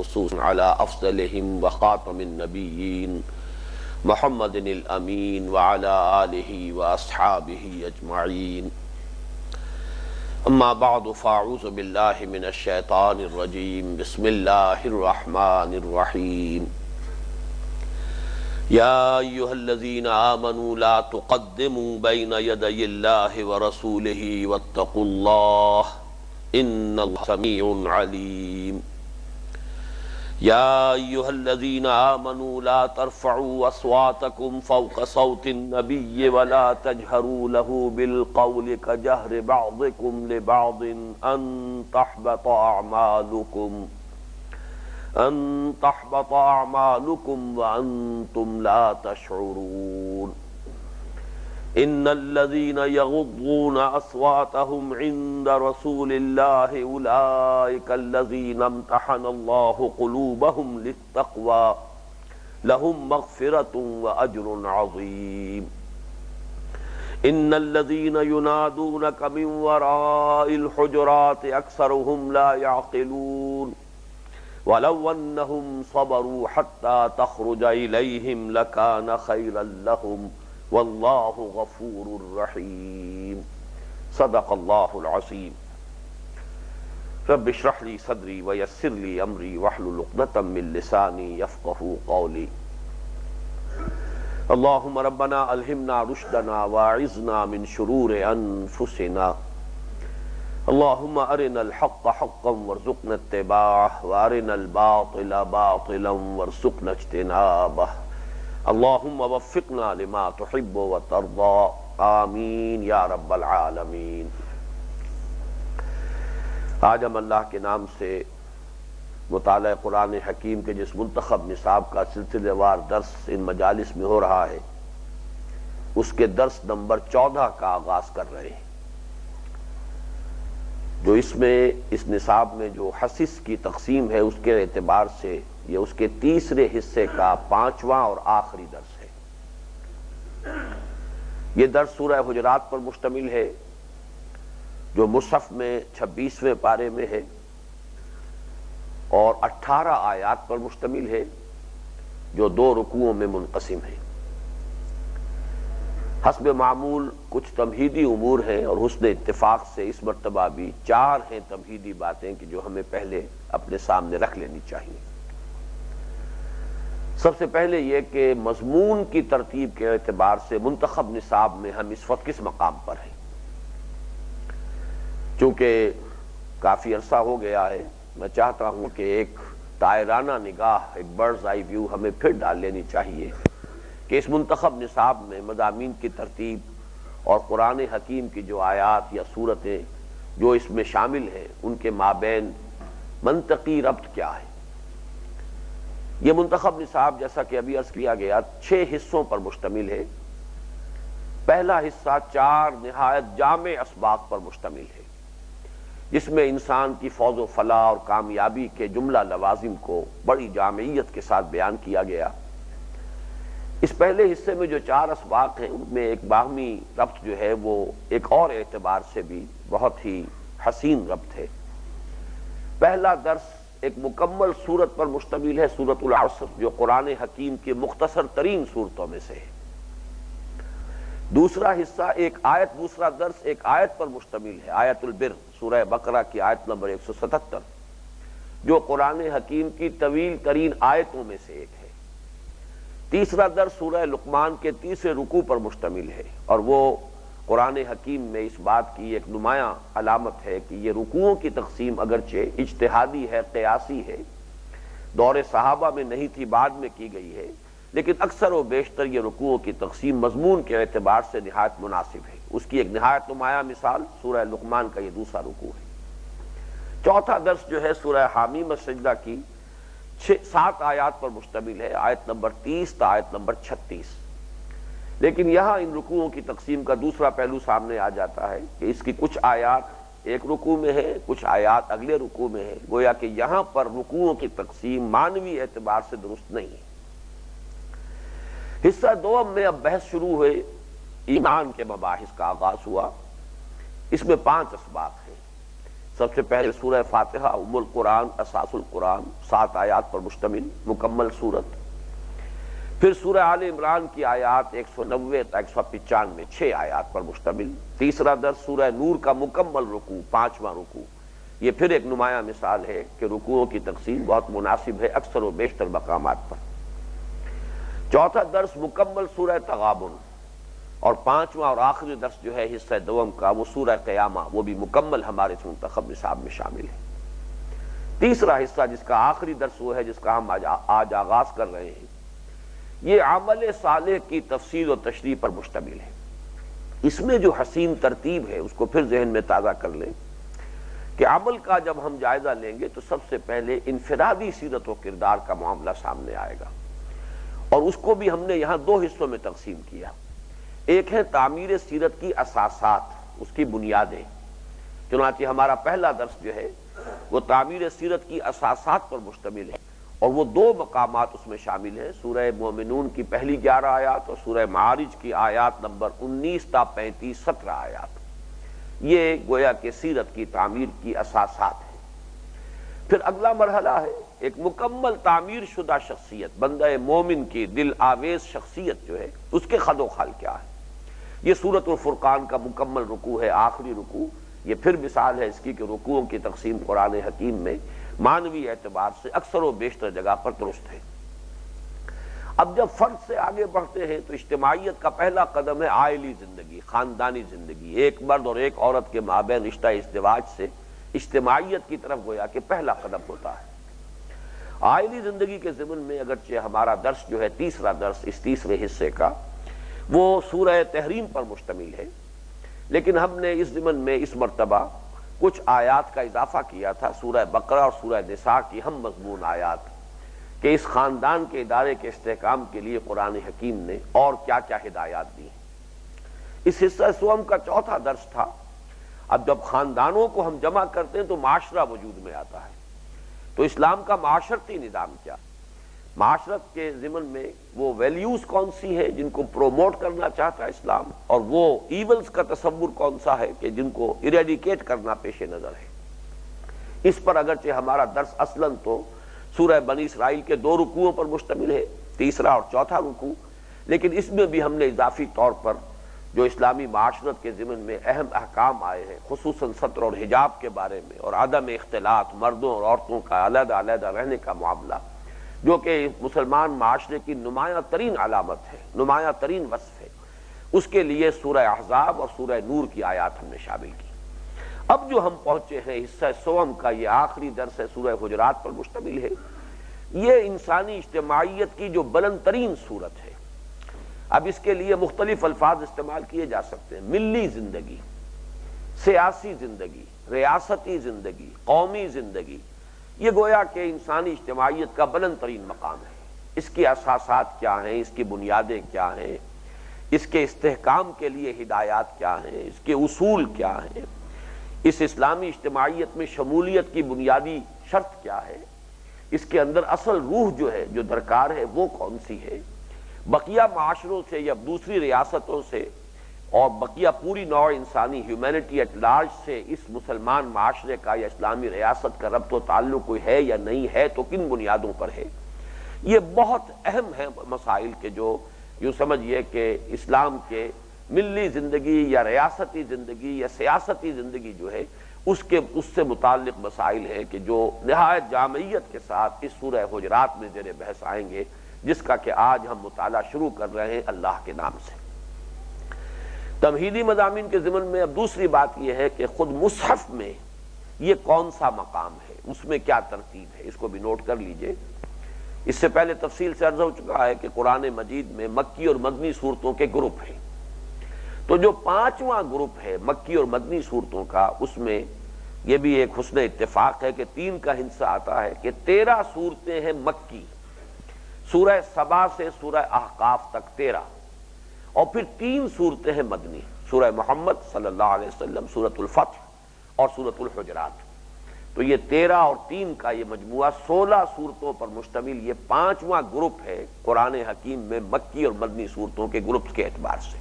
بالخصوص على أفضلهم وخاتم النبيين محمد الأمين وعلى آله وأصحابه أجمعين. أما بعد فأعوذ بالله من الشيطان الرجيم. بسم الله الرحمن الرحيم. يا أيها الذين آمنوا لا تقدموا بين يدي الله ورسوله واتقوا الله إن الله سميع عليم. يا أيها الذين آمنوا لا ترفعوا أصواتكم فوق صوت النبي ولا تجهروا له بالقول كجهر بعضكم لبعض أن تحبط أعمالكم وأنتم لا تشعرون. إن الذين يغضون أصواتهم عند رسول الله أولئك الذين امتحن الله قلوبهم للتقوى لهم مغفرة وأجر عظيم. إن الذين ينادونك من وراء الحجرات أكثرهم لا يعقلون ولو أنهم صبروا حتى تخرج إليهم لكان خيرا لهم واللہ غفور رحیم. صدق اللہ العظیم. رب اشرح لی صدری ویسر لی امری واحلل عقدۃ من لسانی یفقہوا قولی. اللہم ربنا الہمنا رشدنا واعذنا من شرور انفسنا. اللہم ارنا الحق حقا وارزقنا اتباعہ وارنا الباطل باطلا وارزقنا اجتنابہ. اللہم وفقنا لما تحب وترضى آمین یا رب العالمین. آج ہم اللہ کے نام سے مطالعہ قرآن حکیم کے جس منتخب نصاب کا سلسلے وار درس ان مجالس میں ہو رہا ہے اس کے درس نمبر 14 کا آغاز کر رہے ہیں، جو اس نصاب میں جو حصص کی تقسیم ہے اس کے اعتبار سے یہ اس کے تیسرے حصے کا 5واں اور آخری درس ہے. یہ درس سورہ حجرات پر مشتمل ہے جو مصحف میں 26ویں پارے میں ہے اور 18 آیات پر مشتمل ہے جو 2 رکوعوں میں منقسم ہے. حسب معمول کچھ تمہیدی امور ہیں اور حسن اتفاق سے اس مرتبہ بھی 4 ہیں تمہیدی باتیں کہ جو ہمیں پہلے اپنے سامنے رکھ لینی چاہیے. سب سے پہلے یہ کہ مضمون کی ترتیب کے اعتبار سے منتخب نصاب میں ہم اس وقت کس مقام پر ہیں. چونکہ کافی عرصہ ہو گیا ہے، میں چاہتا ہوں کہ ایک دائرانہ نگاہ، ایک برڈز آئی ویو ہمیں پھر ڈال لینی چاہیے کہ اس منتخب نصاب میں مضامین کی ترتیب اور قرآن حکیم کی جو آیات یا صورتیں جو اس میں شامل ہیں ان کے مابین منطقی ربط کیا ہے. یہ منتخب نصاب جیسا کہ ابھی عرض کیا گیا 6 حصوں پر مشتمل ہے. پہلا حصہ 4 نہایت جامع اسباق پر مشتمل ہے جس میں انسان کی فوز و فلاح اور کامیابی کے جملہ لوازم کو بڑی جامعیت کے ساتھ بیان کیا گیا. اس پہلے حصے میں جو 4 اسباق ہیں ان میں ایک باہمی ربط جو ہے وہ ایک اور اعتبار سے بھی بہت ہی حسین ربط ہے. پہلا درس ایک مکمل سورت پر مشتمل ہے، سورۃ العصر، جو قرآن حکیم کی مختصر ترین صورتوں میں سے ہے. دوسرا حصہ دوسرا درس ایک آیت پر مشتمل ہے، آیت البر، سورہ بقرہ کی آیت نمبر 177، جو قرآن حکیم کی طویل ترین آیتوں میں سے ایک ہے. تیسرا درس سورہ لقمان کے 3 رکوع پر مشتمل ہے اور وہ قرآن حکیم میں اس بات کی ایک نمایاں علامت ہے کہ یہ رکوعوں کی تقسیم اگرچہ اجتہادی ہے، قیاسی ہے، دور صحابہ میں نہیں تھی، بعد میں کی گئی ہے، لیکن اکثر و بیشتر یہ رکوعوں کی تقسیم مضمون کے اعتبار سے نہایت مناسب ہے. اس کی ایک نہایت نمایاں مثال سورہ لقمان کا یہ دوسرا رکوع ہے. چوتھا درس جو ہے سورہ حامیم السجدہ کی 7 آیات پر مشتمل ہے، آیت نمبر 30 تا آیت نمبر 36. لیکن یہاں ان رکوعوں کی تقسیم کا دوسرا پہلو سامنے آ جاتا ہے کہ اس کی کچھ آیات ایک رکوع میں ہے، کچھ آیات اگلے رکوع میں ہے. گویا کہ یہاں پر رکوعوں کی تقسیم معنوی اعتبار سے درست نہیں ہے. حصہ دوم میں اب بحث شروع ہوئے، ایمان کے مباحث کا آغاز ہوا. اس میں 5 اسباق ہیں. سب سے پہلے سورہ فاتحہ ام القرآن اساس القرآن 7 آیات پر مشتمل مکمل سورت. پھر سورہ آل عمران کی آیات 190 تا 195 6 آیات پر مشتمل. تیسرا درس سورہ نور کا مکمل رکوع 5واں رکوع. یہ پھر ایک نمایاں مثال ہے کہ رکوعوں کی تقسیم بہت مناسب ہے اکثر و بیشتر مقامات پر. چوتھا درس مکمل سورہ تغابن، اور 5واں اور آخری درس جو ہے حصہ دوم کا وہ سورہ قیامہ، وہ بھی مکمل ہمارے منتخب نصاب میں شامل ہے. تیسرا حصہ جس کا آخری درس وہ ہے جس کا ہم آج آغاز کر رہے ہیں، یہ عمل صالح کی تفصیل و تشریح پر مشتمل ہے. اس میں جو حسین ترتیب ہے اس کو پھر ذہن میں تازہ کر لیں کہ عمل کا جب ہم جائزہ لیں گے تو سب سے پہلے انفرادی سیرت و کردار کا معاملہ سامنے آئے گا، اور اس کو بھی ہم نے یہاں 2 حصوں میں تقسیم کیا. ایک ہے تعمیر سیرت کی اساسات، اس کی بنیادیں. چنانچہ ہمارا پہلا درس جو ہے وہ تعمیر سیرت کی اساسات پر مشتمل ہے، اور وہ 2 مقامات اس میں شامل ہیں، سورہ مومنون کی پہلی 11 آیات اور سورہ معارج کی آیات نمبر 19 تا 35 17 آیات. یہ گویا کہ سیرت کی تعمیر کی اساسات ہیں. پھر اگلا مرحلہ ہے ایک مکمل تعمیر شدہ شخصیت، بندہ مومن کی دل آویز شخصیت جو ہے اس کے خد و خال کیا ہے. یہ سورۃ الفرقان کا مکمل رکوع ہے، آخری رکوع. یہ پھر مثال ہے اس کی کہ رکوعوں کی تقسیم قرآن حکیم میں معنوی اعتبار سے اکثر و بیشتر جگہ پر درست ہے. اب جب فرد سے آگے بڑھتے ہیں تو اجتماعیت کا پہلا قدم ہے عائلی زندگی، خاندانی زندگی. ایک مرد اور ایک عورت کے مابین رشتہ ازدواج سے اجتماعیت کی طرف گویا کہ پہلا قدم ہوتا ہے. عائلی زندگی کے ضمن میں اگرچہ ہمارا درس جو ہے تیسرا درس اس تیسرے حصے کا وہ سورہ تحریم پر مشتمل ہے، لیکن ہم نے اس ضمن میں اس مرتبہ کچھ آیات کا اضافہ کیا تھا، سورہ بقرہ اور سورہ نساء کی ہم مضمون آیات، کہ اس خاندان کے ادارے کے استحکام کے لیے قرآن حکیم نے اور کیا کیا ہدایات دی ہیں. اس حصہ سوم کا چوتھا درس تھا. اب جب خاندانوں کو ہم جمع کرتے ہیں تو معاشرہ وجود میں آتا ہے. تو اسلام کا معاشرتی نظام کیا، معاشرت کے ضمن میں وہ ویلیوز کون سی ہے جن کو پروموٹ کرنا چاہتا ہے اسلام، اور وہ ایولز کا تصور کون سا ہے کہ جن کو ایریڈیکیٹ کرنا پیش نظر ہے. اس پر اگرچہ ہمارا درس اصلاً تو سورہ بنی اسرائیل کے 2 رکوعوں پر مشتمل ہے، تیسرا اور چوتھا رکوع، لیکن اس میں بھی ہم نے اضافی طور پر جو اسلامی معاشرت کے ضمن میں اہم احکام آئے ہیں، خصوصاً ستر اور حجاب کے بارے میں اور عدم اختلاط، مردوں اور عورتوں کا علیحدہ علیحدہ رہنے کا معاملہ، جو کہ مسلمان معاشرے کی نمایاں ترین علامت ہے، نمایاں ترین وصف ہے، اس کے لیے سورہ احزاب اور سورہ نور کی آیات ہم نے شامل کی. اب جو ہم پہنچے ہیں حصہ سوم کا یہ آخری درس ہے، سورہ حجرات پر مشتمل ہے. یہ انسانی اجتماعیت کی جو بلند ترین صورت ہے. اب اس کے لیے مختلف الفاظ استعمال کیے جا سکتے ہیں، ملی زندگی، سیاسی زندگی، ریاستی زندگی، قومی زندگی. یہ گویا کہ انسانی اجتماعیت کا بلند ترین مقام ہے. اس کی اساسات کیا ہیں، اس کی بنیادیں کیا ہیں، اس کے استحکام کے لیے ہدایات کیا ہیں، اس کے اصول کیا ہیں، اس اسلامی اجتماعیت میں شمولیت کی بنیادی شرط کیا ہے، اس کے اندر اصل روح جو ہے جو درکار ہے وہ کون سی ہے. بقیہ معاشروں سے یا دوسری ریاستوں سے اور بقیہ پوری نوع انسانی ہیومینٹی ایٹ لارج سے اس مسلمان معاشرے کا یا اسلامی ریاست کا ربط و تعلق کوئی ہے یا نہیں ہے تو کن بنیادوں پر ہے. یہ بہت اہم ہے مسائل کے جو یوں سمجھئے کہ اسلام کے ملی زندگی یا ریاستی زندگی یا سیاستی زندگی جو ہے اس سے متعلق مسائل ہیں کہ جو نہایت جامعیت کے ساتھ اس سورہ حجرات میں زیر بحث آئیں گے، جس کا کہ آج ہم مطالعہ شروع کر رہے ہیں اللہ کے نام سے. تمہیدی مضامین کے ضمن میں اب دوسری بات یہ ہے کہ خود مصحف میں یہ کون سا مقام ہے، اس میں کیا ترتیب ہے، اس کو بھی نوٹ کر لیجئے. اس سے پہلے تفصیل سے عرض ہو چکا ہے کہ قرآن مجید میں مکی اور مدنی صورتوں کے گروپ ہیں. تو جو 5واں گروپ ہے مکی اور مدنی صورتوں کا، اس میں یہ بھی ایک حسن اتفاق ہے کہ 3 کا ہندسہ آتا ہے کہ 13 صورتیں ہیں مکی، سورہ سبا سے سورہ احقاف تک 13، اور پھر 3 صورتیں ہیں مدنی، سورہ محمد صلی اللہ علیہ وسلم، سورۃ الفتح اور سورۃ الحجرات. تو یہ 13 اور 3 کا یہ مجموعہ 16 صورتوں پر مشتمل یہ 5واں گروپ ہے قرآن حکیم میں مکی اور مدنی صورتوں کے گروپ کے اعتبار سے.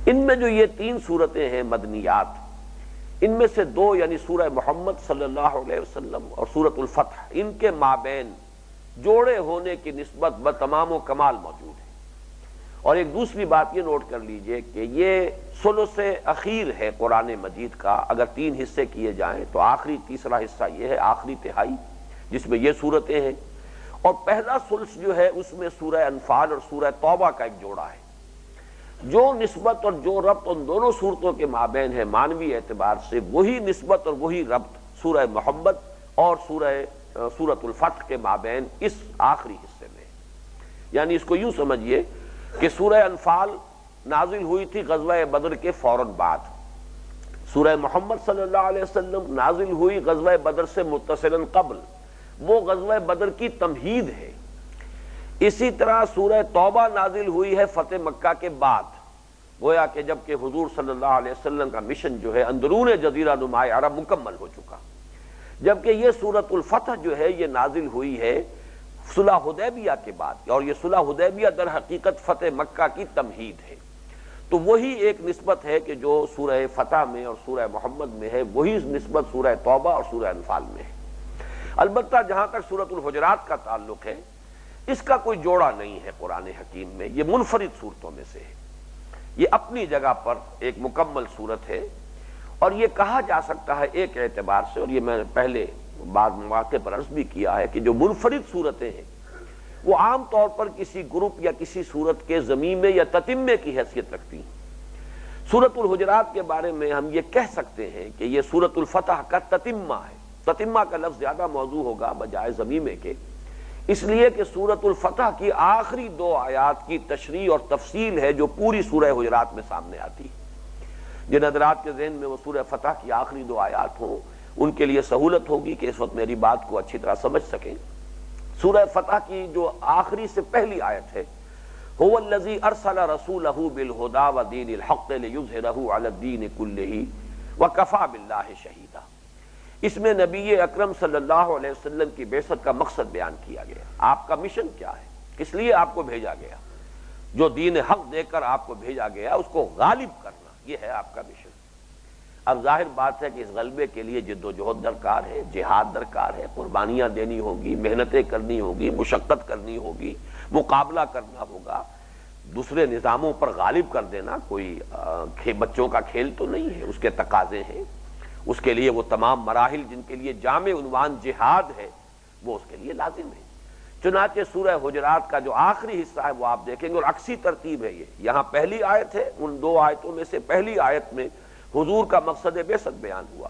ان میں جو یہ 3 صورتیں ہیں مدنیات، ان میں سے دو یعنی سورہ محمد صلی اللہ علیہ وسلم اور سورۃ الفتح، ان کے مابین جوڑے ہونے کی نسبت بتمام و کمال موجود ہے۔ اور ایک دوسری بات یہ نوٹ کر لیجئے کہ یہ ثلث اخیر ہے قرآن مجید کا، اگر تین حصے کیے جائیں تو آخری تیسرا حصہ یہ ہے، آخری تہائی جس میں یہ صورتیں ہیں، اور پہلا ثلث جو ہے اس میں سورہ انفال اور سورہ توبہ کا ایک جوڑا ہے۔ جو نسبت اور جو ربط ان دونوں صورتوں کے مابین ہے معنوی اعتبار سے، وہی نسبت اور وہی ربط سورہ محمد اور سورۃ الفتح کے مابین اس آخری حصے میں ہے۔ یعنی اس کو یوں سمجھیے کہ سورہ انفال نازل ہوئی تھی غزوہ بدر کے فوراً بعد، سورہ محمد صلی اللہ علیہ وسلم نازل ہوئی غزوہ بدر سے متصلاً قبل، وہ غزوہ بدر کی تمہید ہے۔ اسی طرح سورہ توبہ نازل ہوئی ہے فتح مکہ کے بعد، گویا کہ جب کہ حضور صلی اللہ علیہ وسلم کا مشن جو ہے اندرون جزیرہ نما عرب مکمل ہو چکا، جبکہ یہ سورۃ الفتح جو ہے یہ نازل ہوئی ہے صلح حدیبیہ کے بعد، اور یہ صلح حدیبیہ در حقیقت فتح مکہ کی تمہید ہے۔ تو وہی ایک نسبت ہے کہ جو سورہ فتح میں اور سورہ محمد میں ہے، وہی نسبت سورہ توبہ اور سورہ انفال میں ہے۔ البتہ جہاں تک سورۃ الحجرات کا تعلق ہے، اس کا کوئی جوڑا نہیں ہے قرآن حکیم میں، یہ منفرد صورتوں میں سے ہے، یہ اپنی جگہ پر ایک مکمل صورت ہے، اور یہ کہا جا سکتا ہے ایک اعتبار سے، اور یہ میں نے پہلے بعض مواقع پر عرض بھی کیا ہے کہ جو منفرد صورتیں ہیں وہ عام طور پر کسی گروپ یا کسی صورت کے ضمیمے یا تتمے کی حیثیت رکھتی ہیں۔ سورۃ الحجرات کے بارے میں ہم یہ کہہ سکتے ہیں کہ یہ سورۃ الفتح کا تتمہ ہے، تتمہ کا لفظ زیادہ موضوع ہوگا بجائے ضمیمے کے، اس لیے کہ سورۃ الفتح کی آخری دو آیات کی تشریح اور تفصیل ہے جو پوری سورہ حجرات میں سامنے آتی ہے۔ جن حضرات کے ذہن میں وہ سورہ فتح کی آخری دو آیات ہوں ان کے لیے سہولت ہوگی کہ اس وقت میری بات کو اچھی طرح سمجھ سکیں۔ سورہ فتح کی جو آخری سے پہلی آیت ہے، هو الذی ارسل رسولہ بالہدی ودین الحق لیظہرہ علی الدین کلہ وکفی باللہ شہیدا، اس میں نبی اکرم صلی اللہ علیہ وسلم کی بعثت کا مقصد بیان کیا گیا، آپ کا مشن کیا ہے، کس لیے آپ کو بھیجا گیا، جو دین حق دے کر آپ کو بھیجا گیا اس کو غالب کرنا، یہ ہے آپ کا مشن۔ اب ظاہر بات ہے کہ اس غلبے کے لیے جد و جہد درکار ہے، جہاد درکار ہے، قربانیاں دینی ہوگی، محنتیں کرنی ہوگی، مشقت کرنی ہوگی، مقابلہ کرنا ہوگا، دوسرے نظاموں پر غالب کر دینا کوئی بچوں کا کھیل تو نہیں ہے، اس کے تقاضے ہیں، اس کے لیے وہ تمام مراحل جن کے لیے جامع عنوان جہاد ہے وہ اس کے لیے لازم ہے۔ چنانچہ سورہ حجرات کا جو آخری حصہ ہے وہ آپ دیکھیں گے، اور عکسی ترتیب ہے، یہ یہاں پہلی آیت ہے، ان دو آیتوں میں سے پہلی آیت میں حضور کا مقصد بعثت بیان ہوا،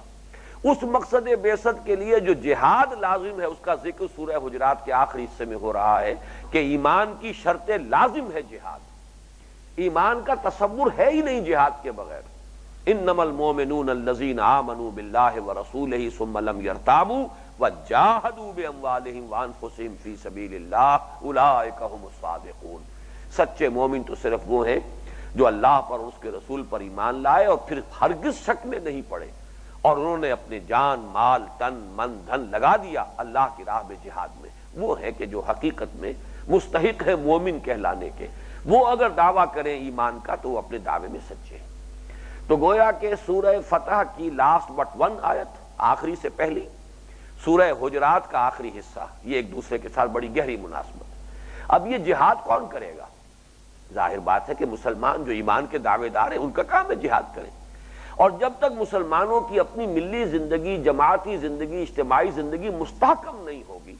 اس مقصد بعثت کے لیے جو جہاد لازم ہے اس کا ذکر سورہ حجرات کے آخری حصے میں ہو رہا ہے کہ ایمان کی شرط لازم ہے جہاد، ایمان کا تصور ہے ہی نہیں جہاد کے بغیر۔ انما المؤمنون الذین آمنوا باللہ ورسولہ ثم لم یرتابوا وجاہدوا باموالہم وانفسہم فی سبیل اللہ اولئک ھم الصادقون، سچے مومن تو صرف وہ ہیں جو اللہ پر اور اس کے رسول پر ایمان لائے اور پھر ہرگز شک میں نہیں پڑے، اور انہوں نے اپنے جان مال تن من دھن لگا دیا اللہ کی راہ میں جہاد میں، وہ ہے کہ جو حقیقت میں مستحق ہے مومن کہلانے کے۔ وہ اگر دعویٰ کریں ایمان کا تو وہ اپنے دعوے میں سچے ہیں۔ تو گویا کہ سورہ فتح کی لاسٹ بٹ ون آیت، آخری سے پہلی، سورہ حجرات کا آخری حصہ، یہ ایک دوسرے کے ساتھ بڑی گہری مناسبت۔ اب یہ جہاد کون کرے گا؟ ظاہر بات ہے کہ مسلمان جو ایمان کے دعوے دار ہیں ان کا کام ہے جہاد کریں، اور جب تک مسلمانوں کی اپنی ملی زندگی، جماعتی زندگی، اجتماعی زندگی مستحکم نہیں ہوگی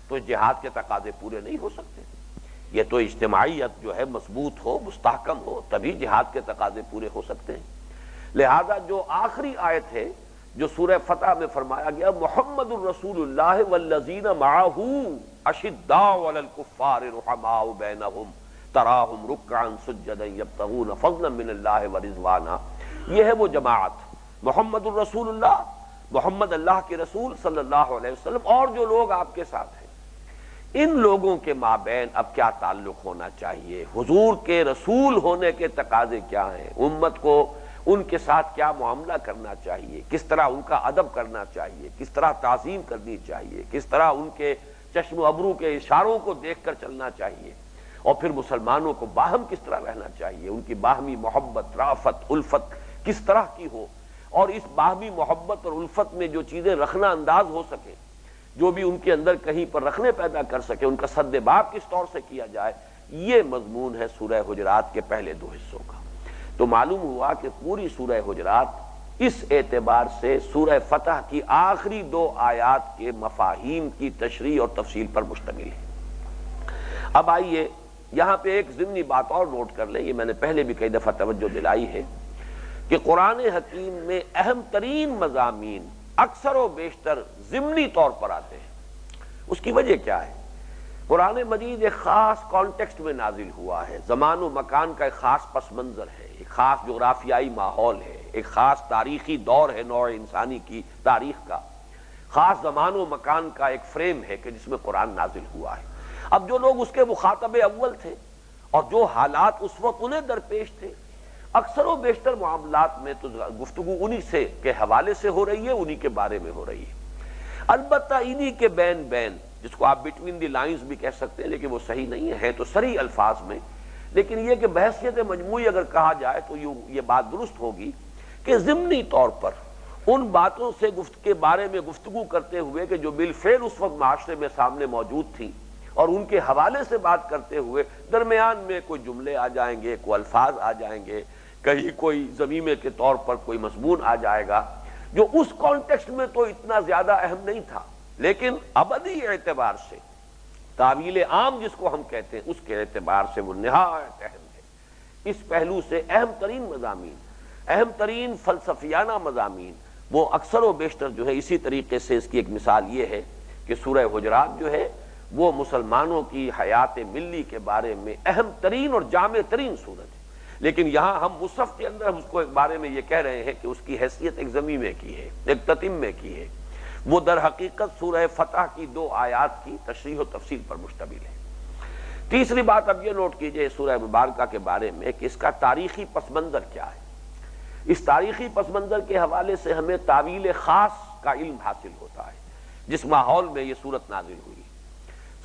تو جہاد کے تقاضے پورے نہیں ہو سکتے۔ یہ تو اجتماعیت جو ہے مضبوط ہو، مستحکم ہو، تبھی جہاد کے تقاضے پورے ہو سکتے ہیں۔ لہذا جو آخری آیت ہے جو سورہ فتح میں فرمایا گیا، محمد الرسول اللہ والذین معہ اشداء علی الکفار رحماء بینہم تراہم رکعا سجدا یبتغون فضلا من اللہ ورضوانا، یہ ہے وہ جماعت، محمد الرسول اللہ، محمد اللہ کے رسول صلی اللہ علیہ وسلم، اور جو لوگ آپ کے ساتھ ہیں، ان لوگوں کے مابین اب کیا تعلق ہونا چاہیے، حضور کے رسول ہونے کے تقاضے کیا ہیں، امت کو ان کے ساتھ کیا معاملہ کرنا چاہیے، کس طرح ان کا ادب کرنا چاہیے، کس طرح تعظیم کرنی چاہیے، کس طرح ان کے چشم و ابرو کے اشاروں کو دیکھ کر چلنا چاہیے، اور پھر مسلمانوں کو باہم کس طرح رہنا چاہیے، ان کی باہمی محبت، رافت، الفت کس طرح کی ہو، اور اس باہمی محبت اور الفت میں جو چیزیں رخنہ انداز ہو سکے، جو بھی ان کے اندر کہیں پر رخنے پیدا کر سکے، ان کا سد باب کس طور سے کیا جائے، یہ مضمون ہے سورہ حجرات کے پہلے دو حصوں کا۔ تو معلوم ہوا کہ پوری سورہ حجرات اس اعتبار سے سورہ فتح کی آخری دو آیات کے مفاہیم کی تشریح اور تفصیل پر مشتمل ہے۔ اب آئیے یہاں پہ ایک ضمنی بات اور نوٹ کر لیں، یہ میں نے پہلے بھی کئی دفعہ توجہ دلائی ہے کہ قرآن حکیم میں اہم ترین مضامین اکثر و بیشتر ضمنی طور پر آتے ہیں۔ اس کی وجہ کیا ہے؟ قرآن مجید ایک خاص کانٹیکسٹ میں نازل ہوا ہے، زمان و مکان کا ایک خاص پس منظر ہے، ایک خاص جغرافیائی ماحول ہے، ایک خاص تاریخی دور ہے نوع انسانی کی تاریخ کا، خاص زمان و مکان کا ایک فریم ہے کہ جس میں قرآن نازل ہوا ہے۔ اب جو لوگ اس کے مخاطب اول تھے اور جو حالات اس وقت انہیں درپیش تھے، اکثر و بیشتر معاملات میں تو گفتگو انہی سے کے حوالے سے ہو رہی ہے، انہی کے بارے میں ہو رہی ہے۔ البتہ انہی کے بین جس کو آپ بٹوین دی لائنز بھی کہہ سکتے ہیں، لیکن وہ صحیح نہیں ہے تو صریح الفاظ میں، لیکن یہ کہ بحثیت مجموعی اگر کہا جائے تو یہ بات درست ہوگی کہ ضمنی طور پر ان باتوں سے کے بارے میں گفتگو کرتے ہوئے کہ جو بالفعل اس وقت معاشرے میں سامنے موجود تھی، اور ان کے حوالے سے بات کرتے ہوئے درمیان میں کوئی جملے آ جائیں گے، کوئی الفاظ آ جائیں گے، کہیں کوئی ضمیمے کے طور پر کوئی مضمون آ جائے گا جو اس کانٹیکسٹ میں تو اتنا زیادہ اہم نہیں تھا، لیکن ابدی اعتبار سے، تعویل عام جس کو ہم کہتے ہیں، اس کے اعتبار سے وہ نہایت اہم ہے۔ اس پہلو سے اہم ترین مضامین، اہم ترین فلسفیانہ مضامین، وہ اکثر و بیشتر جو ہے اسی طریقے سے اس کی ایک مثال یہ ہے کہ سورہ حجرات جو ہے وہ مسلمانوں کی حیات ملی کے بارے میں اہم ترین اور جامع ترین صورت ہے، لیکن یہاں ہم مصحف کے اندر اس کو ایک بارے میں یہ کہہ رہے ہیں کہ اس کی حیثیت ایک ضمیمے کی ہے، ایک تتمے کی ہے، وہ در حقیقت سورہ فتح کی دو آیات کی تشریح و تفصیل پر مشتمل ہے۔ تیسری بات اب یہ نوٹ کیجئے سورہ مبارکہ کے بارے میں کہ اس کا تاریخی پس منظر کیا ہے۔ اس تاریخی پس منظر کے حوالے سے ہمیں تعویل خاص کا علم حاصل ہوتا ہے جس ماحول میں یہ سورت نازل ہوئی۔